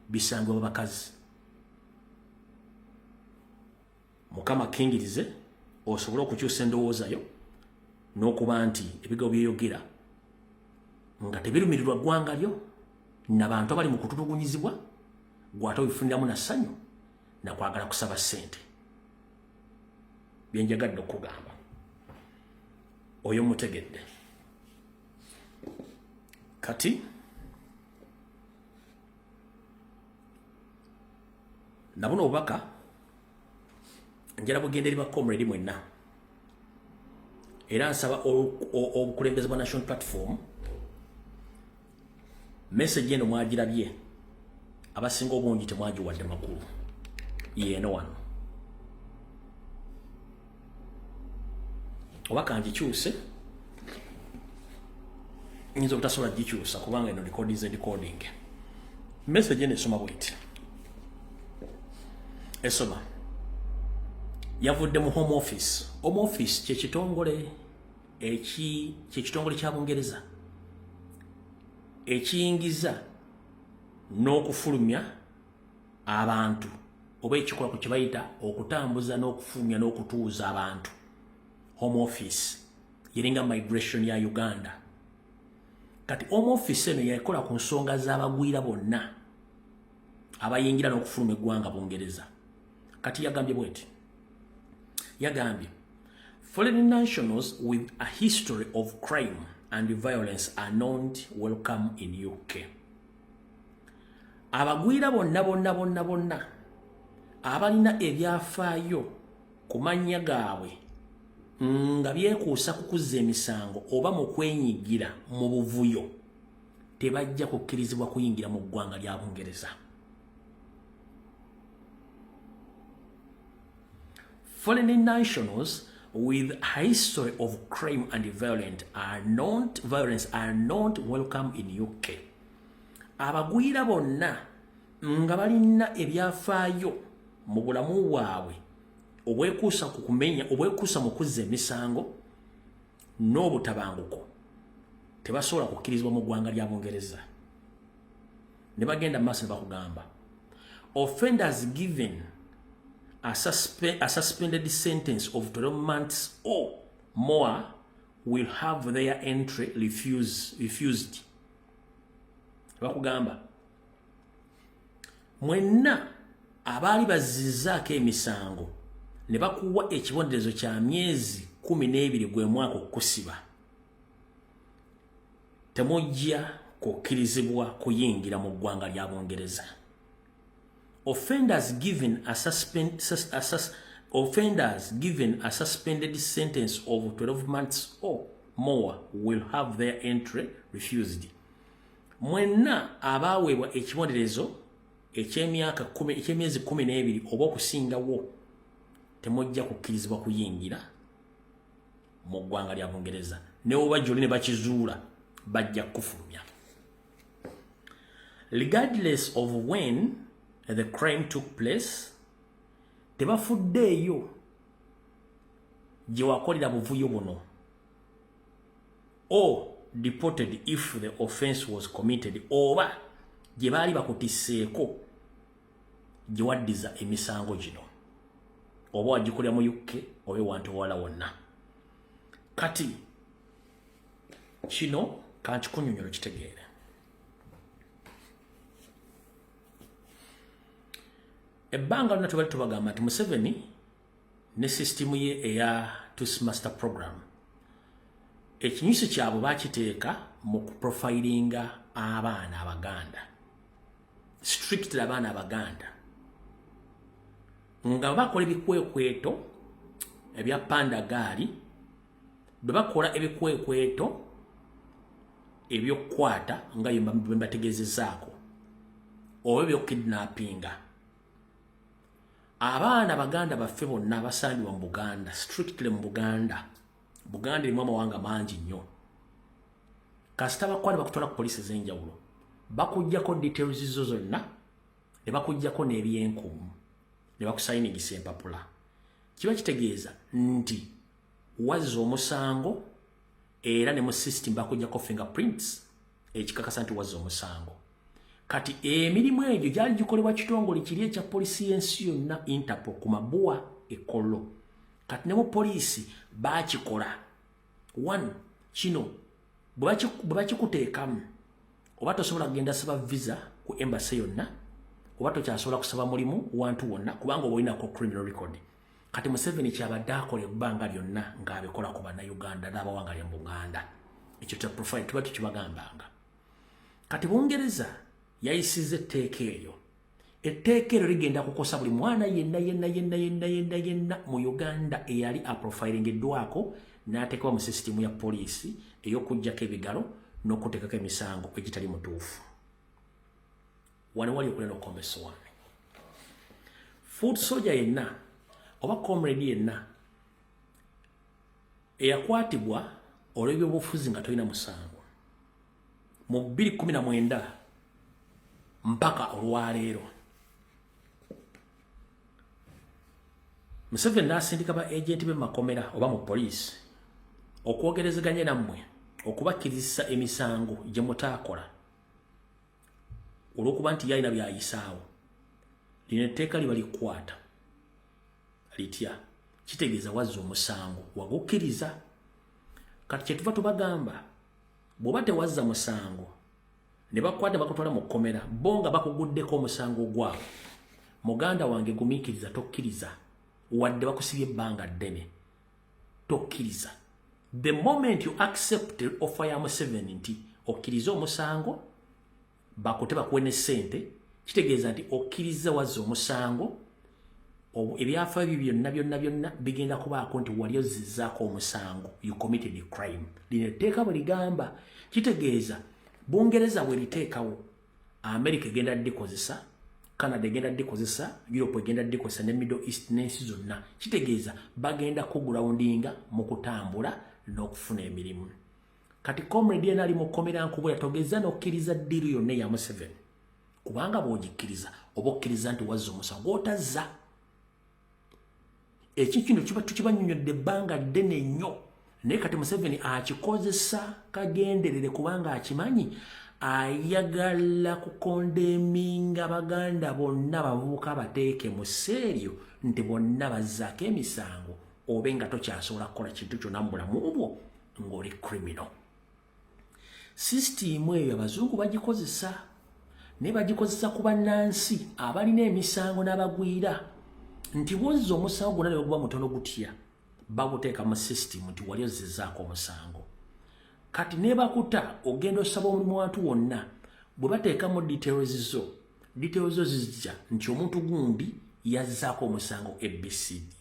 bisangibwa bakazi. Mukama kingirize osobola okukyusa endowooza yo n'okuba nti ebigambo byeyogera nga tebirumirirwa ggwanga lyo n'abantu abali mu kutulugunyizibwa gw'ate obifuniramu na ssanyu na kwagala kusaba ssente. Bye njagadde okugamba oyo mutegedde. Kati nabuno obubaka njala bugenda eri bakomredi mwenna era nsaba obukulembeze bwa National Platform message eno mwagirabye abasinga obungi temwagiwadde makulu yeeno wano oba kangikyuse nyinza obutasobola gikyusa kubanga eno recording message eno esoma bwiti esoma yavudde mu Home Office. Home Office kyekitongole kya Bungereza ekiyingiza n'okufulumya abantu oba ekikola ku kibayita okutambuza n'okufulumya n'okutuuza abantu. Home Office yeringa migration ya Uganda. Kati Home Office eno yakola ku nsonga z'abagwira bonna abayingira n'okufulumya eggwanga Bungereza. Kati yagambye bweti yagambye foreign nationals with a history of crime and violence are not welcome in UK. Abagwira bonna abalina ebyafaayo ku mannya gaabwe nga byekuusa kukuzza emisango oba mu kwenyigira mu buvuyo tebajja kukkirizibwa kuyingira mu ggwanga lya Bungereza. Foreign nationals with a history of crime and violence are not welcome in UK. Abagwira bonna nga balina ebyafaayo mu bulamu bwabwe obwekuusa mu kuzza emisango n'obutabanguko tebasobola kukkirizibwa mu ggwanga lya Bungereza. Ne bagenda maaso ne bakugamba offenders given a suspended sentence of 12 months or more will have their entry refused. Bakugamba mwenna abaali bazizzaako emisango ne bakuwa ekibonerezo kya myezi 12 gwe mwaka okusiba temujja kukkirizibwa kuyingira mu ggwanga lya Bungereza. Offenders given a suspended sentence of 12 months or more will have their entry refused. Mwenna abaweebwa ekibonerezo eky'emyezi 12 oba okusingawo temujja kukkirizibwa kuyingira mu ggwanga lya Bungereza. Ne bwe bajja oli ne bakizuula bajja kufulumya. Regardless of when the crime took place, tebafuddeeyo gye wakolera buvuyo buno or deported if the offense was committed oba gye baali bakutisseeko gye waddiza emisango gino oba wagikolera mu UK oba wantu wala wonna. Kati kino kankikunyonyola kitegeere. Ebbanga lonna tubali tubagamba nti Museveni ne system ye eya Toastmaster program ekinyusi kyabwe bakiteeka mu profilinga abaana abaganda strictly abaana abaganda nga bakola ebikwekweto ebya panda gaali bakola ebikwekweto ebyokwata nga yembategezezaako oba ebyokidnappinga abaana abaganda baffe bonna basangibwa mu Buganda strictly mu Buganda erimu amawanga mangi nnyo kasita bakwata bakutwala ku poliisi ez'enjawulo bakujjako details zo zonna ne bakujjako n'ebyenkumu ne bakusayiningisa empapula kiba kitegeeza nti wazza omusango era ne mu system bakujjako fingerprints ekikakasa nti wazza omusango kati emirimu egyo gyali gikolebwa kitongole kiri ekya poliisi y'ensi yonna Interpol ku Mabuwa Ekolo kati ne mu poliisi bakikola one kino bwe bakikuteekamu oba tosobola kugenda saba visa ku embassy yonna oba tokyasobola kusaba mulimu wantu wonna kubanga oba olinako criminal record kati Museveni kyabadde akola ebbanga lyonna ng'abikola ku bannayuganda n'abawanga lya Buganda ekyo kya profile tuba tukibagambanga kati Bungereza yayisiza etteeka eryo ligenda kukosa buli mwana yenna mu Uganda eyali aprofilingiddwako n'ateekebwa mu sisitimu ya poliisi ey'okuggyako ebigalo n'okuteekako emisango egitali mutuufu wano wali okulera okomesa wano food soldier yenna oba comrade yenna eyakwatibwa olw'ebyobufuzi nga tolina musango mu 2019 mpaka olwaleero Museveni n'asindika ba agenti be makomera oba mu poliisi okwogerezeganya nammwe okubakkirizisa emisango gye mutaakola olw'okuba nti yalina byayisaawo lino etteeka liba likwata litya kitegeeza wazza omusango wagukkiriza kati kyetuva tubagamba bw'oba tewazza musango ne bakwata bakutwala mu kkomera bo nga bakuguddeko omusango ogwawo muganda wange gumiikiriza tokkiriza wadde bakusibye ebbanga ddene tokkiriza the moment you accept the offer ya Museveni nti okkiriza omusango bakute bakuwe ne ssente kitegeeza nti okkiriza wazza omusango ebyafaayo byonna bigenda kubaako nti wali ozizzaako omusango you committed a crime lino etteeka bwe ligamba kitegeeza Bungereza bwe liteekawo America egenda likozesa Canada egenda likozesa Europe egenda likozesa ne Middle East n'ensi zonna kitegeeza bagenda kugroundinga mu kutambula n'okufuna emirimu kati comrade yena ali mu kkomera nkubu yatogeza n'okkiriza ddiiru yonna ya Museveni kubanga bw'ogikkiriza oba okkiriza nti wazza omusango otazza ekikino kiba tukibanyonyodde ebbanga ddene nnyo naye kati Museveni akikozesa kagenderere kubanga akimanyi ayagala kukondeminga baganda bonna bavubuka bateeke mu sseeryo nti bonna bazzaako emisango obe nga tokyasobola kukola kintu kyonna mu bulamu bwo ng'oli criminal sisitimu eyo abazungu bagikozesa naye bagikozesa ku bannansi abalina emisango n'abagwira nti wozza omusango gwonna ne guba mutono gutya baguteeka mu sisitimu nti wali ozizzaako omusango kati ne bakuta ogenda osaba omulimu wantu wonna bwe bateekamu details zo zijja nti omuntu gundi yazzaako omusango ABCD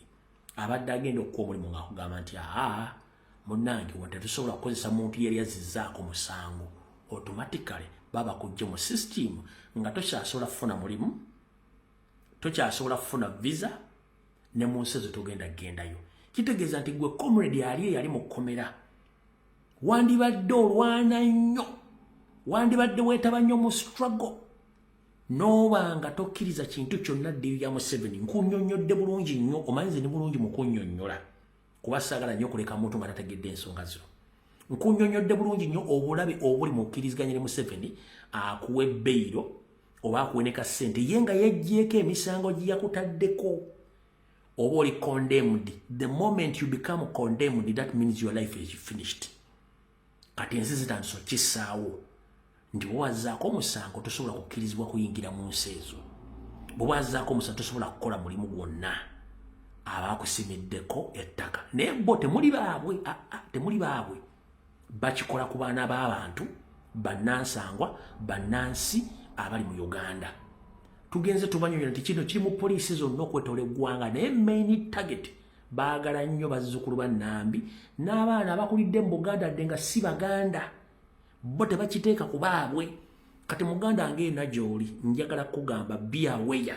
abadde agenda okuwa omulimu ng'akugamba nti munnange wonte tusobola kukozesa muntu yali yazizzaako omusango automatically baba kujja mu sisitimu nga tokyasobola kufuna mulimu tokyasobola kufuna visa ne mu nsi ezo togenda gendayo kitegeeza nti gwe comrade yali mu kkomera wandibadde olwana nnyo wandibadde weetaba nnyo mu struggle n'oba nga tokkiriza kintu kyonna ddiiru ya Museveni nkunnyonnyodde bulungi nnyo omanyize ni bulungi mu kunnyonnyola kuba saagala nnyo kuleka muntu nga tategedde ensonga zo nkunnyonnyodde bulungi nnyo obulabe obuli mu kukkiriziganya ne Museveni akuwa ebbeiro oba akuwe ne kasente ye nga yaggyeko emisango gye yakutaddeko oba oli condemned the moment you become condemned that means your life is finished kati ensi zitandise okissaawo nti bwewazzaako omusango tosobola kukkirizibwa kuyingira mu nsi ezo bwewazzaako omusango tosobola kukola mulimu gwonna abaakusimiddeko ettaka naye bo temuli baabwe bakikola ku baana b'abantu bannansangwa bannansi abali mu Uganda. Tugenze tubanyonyola nti kino kiri mu poliisi zonna okwetola eggwanga naye main target baagala nnyo bazzukulu ba Nambi n'abaana abakulidde mu Buganda dde nga si Baganda bo tebakiteeka ku baabwe. Kati Muganda ng'ena gy'oli njagala kugamba be aware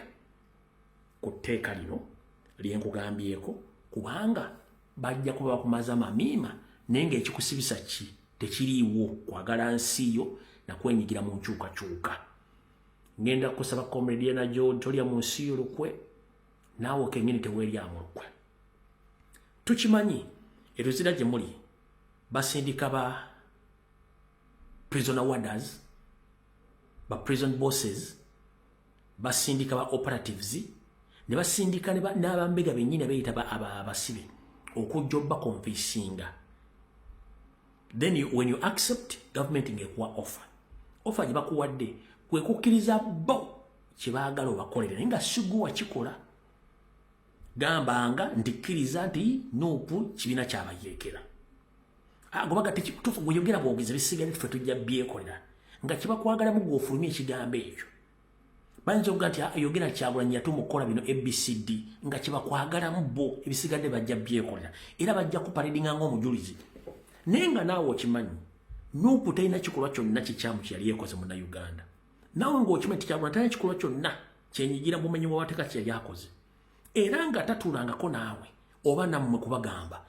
ku tteeka lino lyenkugambyeko kubanga bajja kuba bakumaza mamiima naye ng'ekikusibisa tekiriiwo kwagala nsi yo nakwenyigira mu nkyukakyuka. Ngenda kusaba comrade na George tolya mu nsi y'olukwe naawe kennyini teweeryamu lukwe. Tukimanyi eruzira gye muli basindika ba prisoner warders ba prison bosses basindika ba operatives ne basindika n'abambega bennyini beeyita abasibe okujja obba convincinga. Then when you accept government ngekuwa offer gye bakuwadde kwe kukkiriza bo kye baagala obakolere naye nga siguwa kikola gambanga ndikkiriza nti Nuupu kibiina kyabayeekera gobaga tekituufu gweyogera bwogeza bisigadde tufe tujja byekolera nga kibakwagalamu gw'ofulumya ekigambo ekyo. Bayinza okuga nti yogera Kyagulanyi yatumukola bino ABCD nga kibakwagalamu bo ebisigadde bajja byekolera era bajja kuparedinga ng'omujulizi. Naye nga naawe okimanyi Nuupu talina kikolwa kyonna kikyamu kye yali yeekoze munna Uganda. Naawe ng'okimanyi Kyagulanyi talina kikolwa kyonna kyenyigira bumenyi bw'abateeka kye yali akoze era nga tatuulangako naawe oba nammwe kubagamba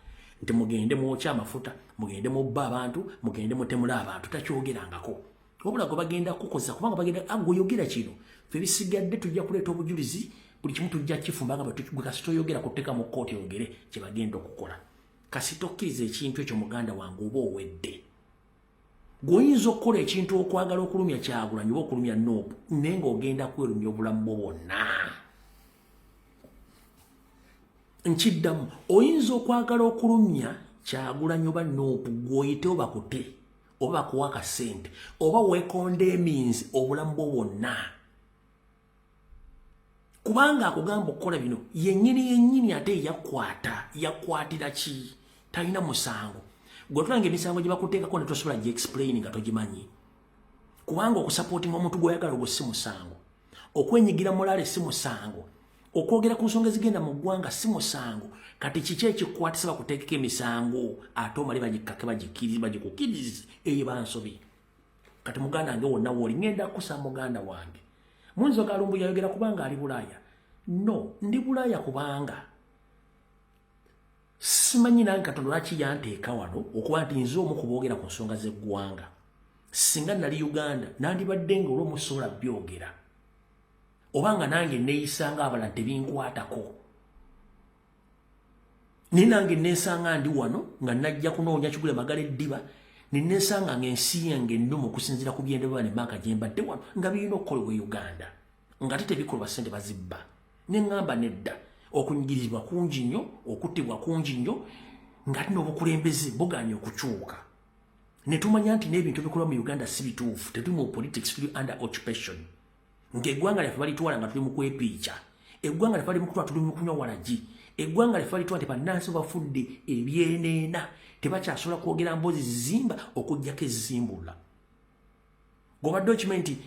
nti mugende mwokya amafuta mugende mubba abantu mugende mutemula abantu takyogerangako wabula gwe bagenda kukoza kubanga bagenda agweyogera kino fe bisigadde tujja kuleeta obujulizi buli kimu tujja kifumbanga gwe kasi toyogera kuteeka mu kkooti oyogere kye bagenda okukola. Kasi tokkiriza ekintu ekyo muganda wange oba owedde gw'oyinza okukola ekintu okwagala okulumya Kyagulanyi oba okulumya Nuupu naye ng'ogenda kwerumya obulamu bwo bwonna. Nkiddamu oyinza okwagala okulumya Kyagulanyi oba Nuupu gw'oyite oba kute oba bakuwa akasente oba weekondeeminzi obulamu bwo bwonna kubanga akugamba okukola bino yennyini ate yakwatira ki talina musango. Gwe tulanga emisango gye bakuteekako ne tosobola gye explain nga togimanyi kubanga okusapootinga omuntu gw'oyagala ogwo si musango, okwenyigira morale si musango, okwogera ku nsonga ezigenda mu ggwanga si musango. Kati kiki ekikwatisa bakuteekeko emisango ate omale bagikkake bagikukkirize eyo bansobi. Kati muganda wange wonna wooli ngenda kusa muganda wange Munzo Kalumbu yayogera kubanga ali Bulaaya. No, ndi Bulaaya kubanga simanyi nange Katonda lwaki yanteeka wano okuba nti nze omu kuboogera ku nsonga z'eggwanga. Singa nali Uganda nandibadde nga olw'omusobola byogera obanga nange neeyisanga abalala tebinkwatako. Ni nange neesanga ndi wano nga najja kunoonya kigule Magala Eddiba ninesanga ng'ensi yange ennumu okusinziira ku byendebwa ne banka gye mbadde wano nga birina okukolebwa Uganda nga tebikolebwa ssente bazibba. Ne ŋŋamba nedda okunyigirizibwa kungi nnyo okuttibwa kungi nnyo nga ate n'obukulembeze bugaanye okukyuka. Ne tumanya nti n'ebintu ebikolebwa mu Uganda si bituufu, tetuli mu politics, tuli under occupation. Ng'eggwanga lyaffe balitwala nga tuli mu kwepiica, eggwanga lyaffe bali mu kutwala tuli mu kunywa walagi, eggwanga lyaffe balitwala nti bannansi bafudde ebyeneena tebakyasobola kwogera mboozi zizimba okuggyako ezizimbula. Gobadde okimanyi nti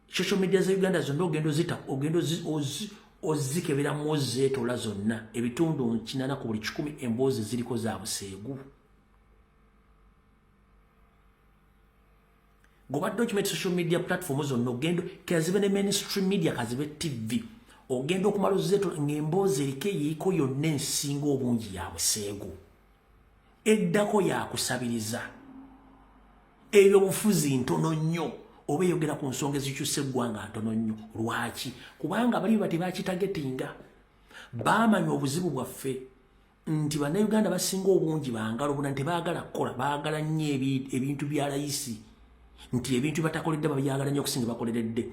social media za Uganda zonna ogenda ozikeberamu ozeetola zonna ebitundu 80 ku buli 100 emboozi ziriko za buseegu. Gobadde okimanyi social media platform zonna ogenda kazibe ne mainstream media kazibe TV ogenda okumala ozeetola ng'emboozi eriko eyiiko yonna ensinga obungi ya buseegu. Eddako yakusabiriza ebyobufuzi ntono nnyo oba eyogera ku nsonga ezikyusa eggwanga ntono nnyo. Lwaki? Kubanga bali tebakitagetinga baamanya obuzibu bwaffe nti bannayuganda basinga obungi bangalo buna tebaagala kukola, baagala nnyo ebintu bya layisi, nti ebintu batakoledde babyagala nnyo okusinga bakoleredde.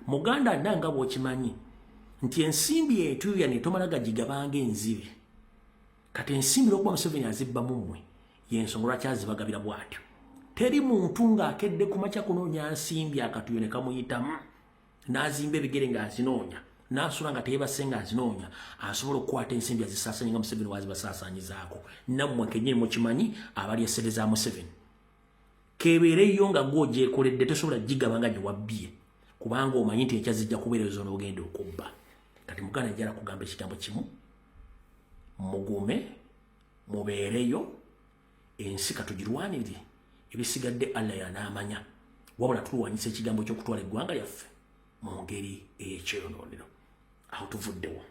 Muganda nanga bw'okimanyi nti ensimbi etuuya ne tomala gagigabanga enzibe. Kati ensimbi lw'okuba Museveni azibba mu mmwe y'ensonga lwaki azibagabira bw'atyo. Teri muntu ng'akedde ku makya kunoonya nsimbi akatuyo ne kamuyitamu n'azimba ebigere ng'azinoonya n'asula nga teyeebase ng'azinoonya asobola okukwata ensimbi azisaasaanya nga Museveni wazibasaasaanyizaako. Nammwe kennyini mukimanyi abali esere za Museveni kebeereyo nga gwojeekoledde tosobola gigabanga gye wabbye kubanga omanyi nti ekyazijja kubeerezo n'ogenda okubba. Kati Muganda njala kugamba ekigambo kimu, mugume mubeereyo, ensi katugirwanire, ebisigadde Allah y'anaamanya, wabula tulwanyisa ekigambo ky'okutwala eggwanga lyaffe mu ngeri ey'ekyeyonoonero. Aho tuvuddewo.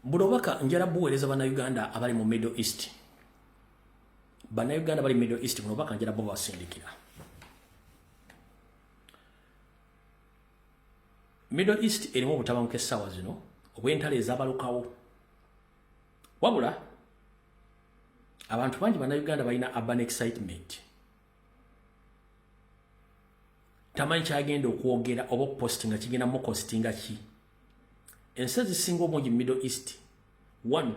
Bulobaka njala buweereza bannayuganda abali mu Middle East. Bannayuganda bali mu Middle East bulobaka njala bo basindikira. Middle East erimu obutabanguko essaawa zino obw'entalo ezaabalukawo. Wabula abantu bangi bannayuganda balina urban excitement. Tamanyi kyagenda okwogera oba okupostinga kigenda mu kostinga ki. Ensi ezisinga obungi mu Middle East, 1.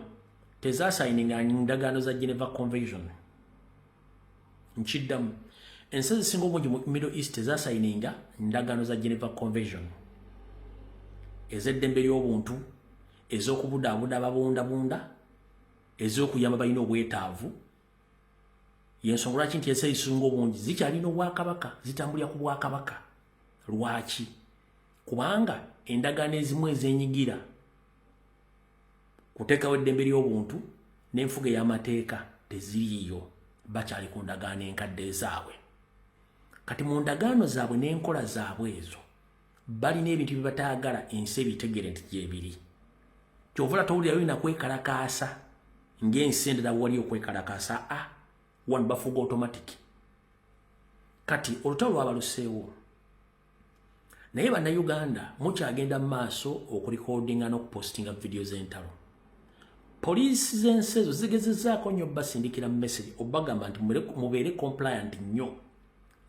Tezaasayininga ndagaano za Geneva Convention. Nkiddamu. Ensi ezisinga obungi mu Middle East tezaasayininga ndagaano za Geneva Convention. Ez'eddembe ly'obuntu, ez'okubudaabuda ababundabunda, ez'okuyamba balina obwetaavu. Y'ensonga lwaki nti ensi ezisinga obungi zikyalina obwakabaka, zitambulira ku bwakabaka. Lwaki? Kubanga endagaano ezimu ez'enyigira kuteekawo eddembe ly'obuntu n'enfuga ey'amateeka teziriiyo, bakyali ku ndagaano enkadde zaabwe. Kati mu ndagaano zaabwe n'enkola zaabwe ezo balina ebintu bye bataagala ensi ebitegere nti gyebiri. Kyovula towulira bina kwekalakaasa ng'ensi endala wali okwekalakaasa, wano bafuga automatic. Kati olutalo lwabaluseewo. Naye bannayuganda mukyagenda mu maaso okulikodinga n'okupostinga video z'entalo. Poliisi z'ensi ezo zigezezzaako nnyo basindikira message obagamba nti mubeere compliant nnyo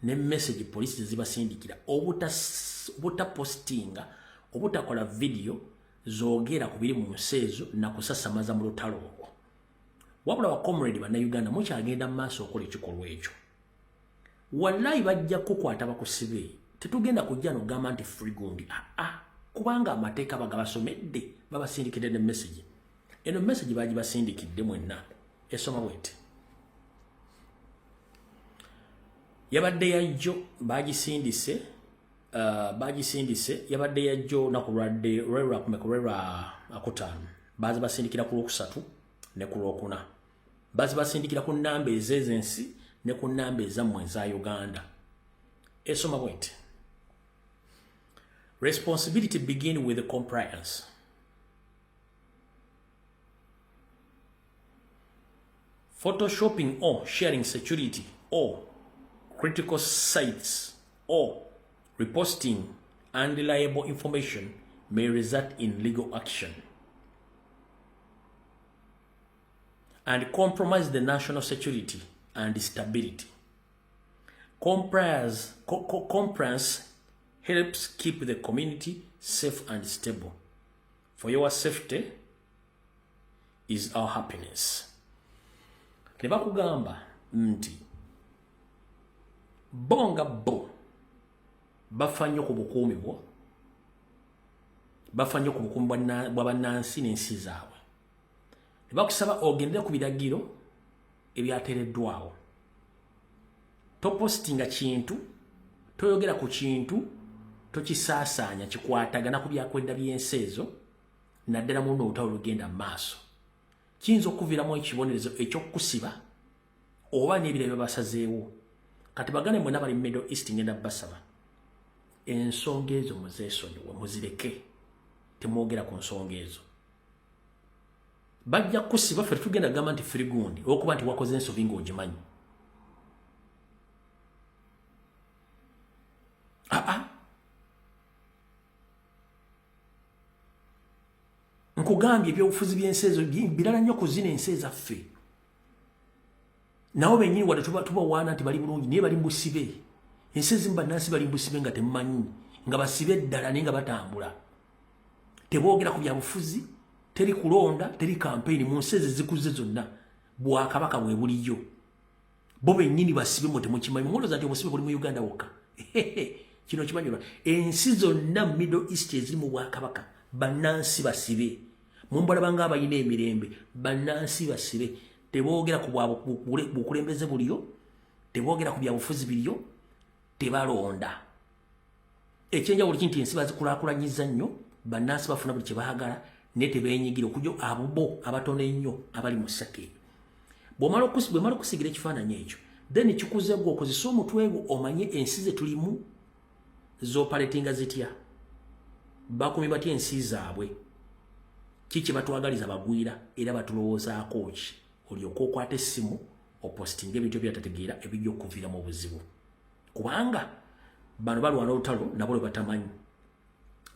ne message poliisi zibasindikira obutapostinga obutakola video zoogera ku biri mu nsi ezo na kusasamaza mu lutalo olwo. Wabula wa comrade bannayuganda mukyagenda mu maaso okola ekikolwa ekyo. Wallahi bajja kukwata bakusibe. Tetugenda kujja n'ogamba nti free gundi. Kubanga amateeka bagabasomedde babasindikidde ne message. Eno message bagibasindikidde mwenna. Esoma bwete. Yabadde yajjo bagisindise yabadde yajjo nakulwadde lwera kumekolera akutaano. Bazi basindikira ku Lwokusatu ne ku Lwokuna. Bazi basindikira ku nnamba ez'ensi ne ku nnamba ezammwe eza Uganda. Esoma bwete. Responsibility begin with the compliance. Photoshopping or sharing security or critical sites or reposting unreliable information may result in legal action and compromise the national security and stability. Compliance helps keep the community safe and stable. For your safety is our happiness. Nebakugamba nti bonga bo bafanyo ku bukuumi bwo, bafanyo ku bukuumi bwa bannansi n'ensi zaabwe. Nebakusaba ogendere ku biragiro ebyateereddwawo. Topostinga kintu, toyogera ku kintu, tokisaasaanya kikwatagana ku byakwenda by'ensi ezo, naddala muno olutalo lugenda maaso. Kiyinza okuviiramu ekibonerezo eky'okukusiba oba n'ebirala basazeewo. Kati bagane mwenna bali mu Middle East ngenda basaba. Ensonga ezo muzeesonyiwe muzireke. Temwogera ku nsonga ezo. bajja kusiba ffe tugenda gamba nti firi gundi okuba nti wakoze ensobi ng'ogimanyi. Nkugambye ebyobufuzi by'ensi ezo birala nnyo kuzina ensi ezaffe. Nawo bennyini wadde tubawaana nti bali bulungi naye bali mu busibe. Ensi ezimu bannansi bali mu busibe nga temumanyi nga basibe ddala naye nga batambula. Teboogera ku byabufuzi, teri kulonda, teri kampeyini mu nsi ezo zikuze zonna. Bwakabaka bwe buliyo. Bo bennyini basibe mu temukimanyi. Mulowooza nti obusibe buli mu Uganda wokka. Kino kimanyi olwa. Ensi zonna mu Middle East eziri mu Bwakabaka bannansi basibe. Mumbalaba nga abayina emirembe bannansi basibe. Teboogera ku bukulembeze buliyo, teboogera ku byabufuzi biriyo, tebalonda. Ekyenjawulo nti ensi bazikulaakulanyiza nnyo, bannansi bafuna buli kye baagala ne tebeenyigira okujja abo abatono ennyo abali mu ssake. Bw'omala okusigira ekifaananyi ekyo, then kikuze gwe okozesa omutwe gwo omanye ensi ze tulimu z'opaletinga zitya. Bakumi batya ensi zaabwe. Kiki batwagaliza bagwira era batulowoozaako ki. Olyoka okwata essimu opostinga ebintu byatategeera ebijja okuviira mu buzibu. Kubanga bano balwana olutalo nabo lwe batamanyi.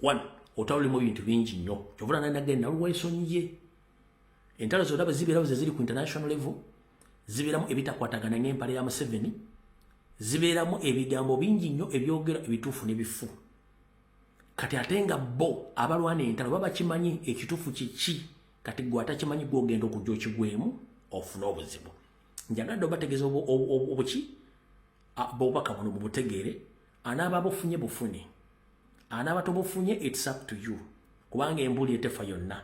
Olutalo lulimu ebintu bingi nnyo. Kyovula nagenda naluwa ensonyi ye. Entalo zonna zibeerawo ze ziri ku international level, zibeeramu ebitakwatagana n'empale ya Museveni, zibeeramu ebigambo bingi nnyo ebyogera ebituufu n'ebifu. Kati ate nga bo abalwana entalo baba kimanyi ekituufu kiki, kati gwe atakimanyi gw'ogenda okujja okigwemu ofuna obuzibu. Njagadde obategeeza obuki bw'obubaka buno bubutegeere, anaaba bufunye bufune, anaaba tobufunye it's up to you, kubanga embuli etefa yonna.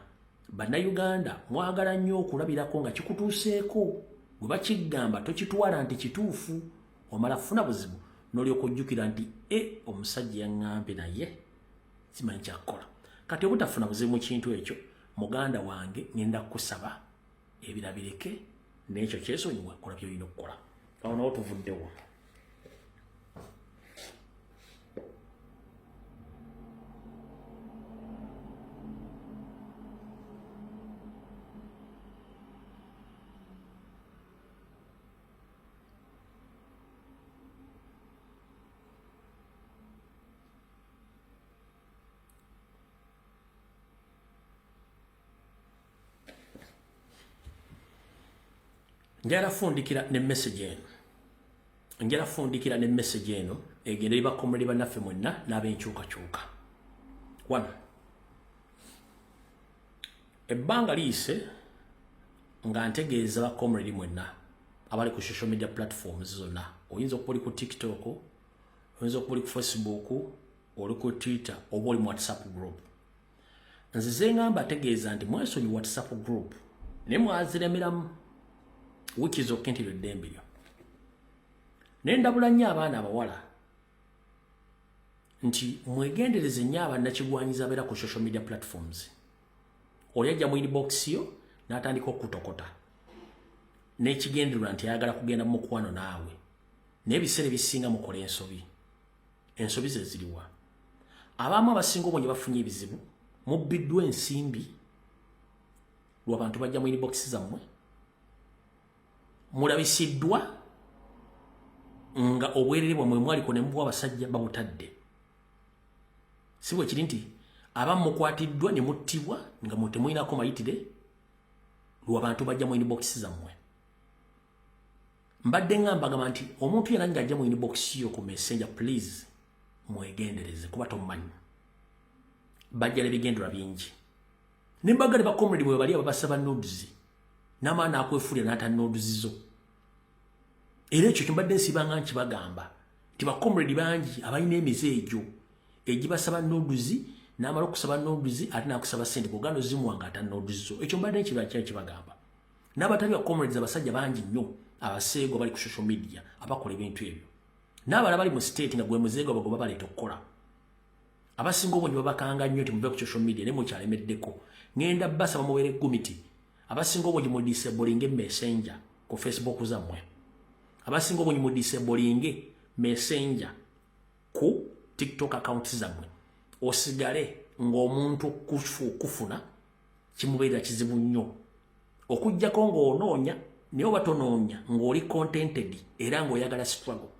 Bannayuganda mwagala nnyo okulabirako nga kikutuuseeko, bwe bakigamba tokitwala nti kituufu, omala funa buzibu n'olyoka ojjukira nti omusajja yaŋŋambye naye simanyi kyakukola. Kati obutafuna buzibu mu kintu ekyo, muganda wange ngenda kukusaba ebirabireke n'ekyo kyesonyiwa kola by'olina okukola. Awo nawo tuvuddewo. Njala fundikira ne message eno egenda ibakomere bannaffe mwenna n'abenkyukakyuka. 1. Ebbanga liise nga ntegeeza bakomere mwenna abali ku social media platforms zonna. Oyinza okuba oli ku TikTok, oyinza okuba oli ku Facebook, oli ku Twitter, oba oli mu WhatsApp group. Nzize ngamba ategeeza nti mwesonyi WhatsApp group ne mwaziremeramu wiki zokka nti eddembe lyo. Nendabula nnyo abaana abawala nti mwegendereze nnyo abannakigwanyiza abeera ku social media platforms. Oli ajja mu inbox yo n'atandika okutokota n'ekigendererwa nti ayagala kugenda mu mukwano naawe, n'ebiseera ebisinga mukola ensobi. Ensobi ze ziriwa. Abamu abasinga obonye bafunye ebizibu, mubbiddwa ensimbi lw'abantu bajja mu inbox zammwe, mulabisiddwa nga obwerere bwamwe mwaliko ne mubwa abasajja babutadde. Si bwe kiri nti abamu mukwatiddwa ne muttibwa nga temuyinako mayitire lw'abantu bajja mu inbox zammwe. Mbadde ngambagamba nti omuntu yenna ng'ajja mu inbox yo ku messenger, please mwegendereze kuba tomumanyi. Bajja n'ebigendererwa bingi. Ne mbagale bakomredi bwe bali ababasaba nudes, n'amaana akwefulira n'ata nudes zo. Era ekyo kimbadde nsibanga nkibagamba nti bakomredi bangi abalina emize egyo egibasaba nudes, n'amala okusaba nudes ate n'akusaba ssente bw'oganda ozimuwanga ata nudes zo. Ekyo mbadde nkibagamba. N'abatali bakomredi abasajja bangi nnyo abaseego bali ku social media abakola ebintu ebyo. N'abala bali mu state nga gwe muzeego bagoba baleeta okukola. Abasinga obonyi babakanga nnyo nti muve ku social media ne mukyalemeddeko. Ngenda basaba mubeere gumiti. Abasinga obonyi mu disabling messenger ku Facebook zammwe. Abasinga obonyi mu disabling messenger ku TikTok account zammwe. Osigale ng'omuntu kufuna kimubeera kizibu nnyo okujjako ng'onoonya naye oba tonoonya ng'oli contented era ng'oyagala struggle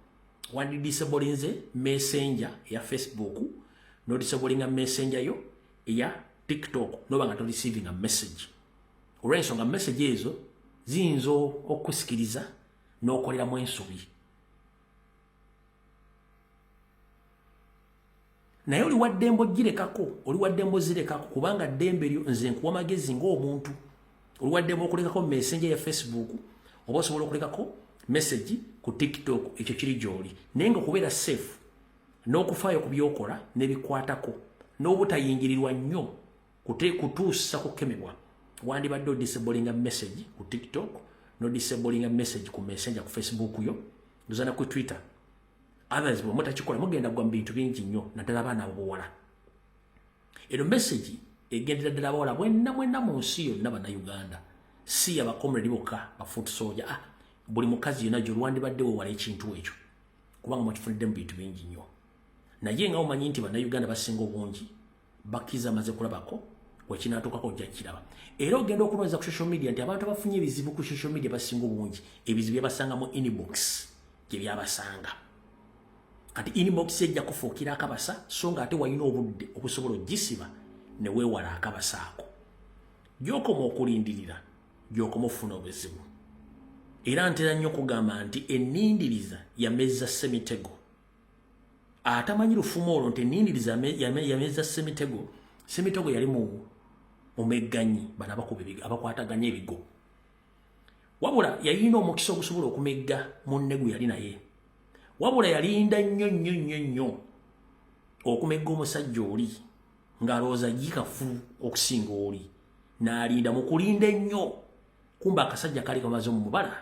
wandidisablinze messenger ya Facebook nodisablinga messenger yo ya TikTok noba nga toreceiving a message olw'ensonga message ezo ziyinza okusikiriza n'okoleramu ensobi naye oli wa ddembe ogirekako oli wa ddembe ozirekako kubanga ddembe lyo nze nkuwa magezi ng'omuntu oli wa ddembe okulekako messenger ya Facebook oba osobola okulekako message ku TikTok ekyo kiri gy'oli naye nga okubeera safe n'okufaayo ku byokola n'ebikwatako n'obutayingirirwa nnyo kutuusa kukemebwa wandibadde odisablinga message ku TikTok n'odisablinga message ku messenger ku Facebook yo ndozana ku Twitter others bwe mutakikola mugenda gwa mu bintu bingi nnyo naddala abaana ab'obuwala eno message egendera ddala abawala mwenna mu nsi yonna bannayuganda si abakomredi bokka bafoot soldier buli mukazi yonna gy'olwandibadde weewala ekintu ekyo kubanga mukifunidde mu bintu bingi nnyo naye nga omanyi nti bannayuganda basinga obungi bakkiriza amaze kulabako wekinaatuukako ojja kiraba era ogenda okunooza ku social media nti abantu abafunye ebizibu ku social media basinga obungi ebizibu byabasanga mu inbox gye byabasanga kati inbox ejja kufuukira akabasa so nga ate walina obudde okusobola ogisiba ne weewala akabasa ako gy'okoma okulindirira gy'okoma ofuna obuzibu era ntera nnyo okugamba nti ennindiriza yamezza semitego atamanyi lufumo olwo nti ennindiriza yamezza semitego yali mu megganyi bano abakwataganya ebigo wabula yalina omukisa ogusobola okumegga munne gwe yali naye wabula yalinda nnyo okumegga omusajja oli ng'alowooza gikafu okusinga oli n'alinda mu kulinda ennyo kumba akasajja kali kamaze mu mubala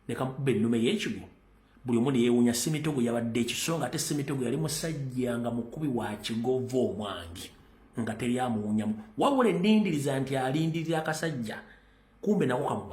ne kamukuba ennume y'ekigo buli omu ne yeewuunya semitego yabadde ekisonga ate semitego yali musajja nga mukubi wa kigovu omwangi nga teri amuwunyamu wabula ennindiriza nti alindirira akasajja kumbe nako kamuba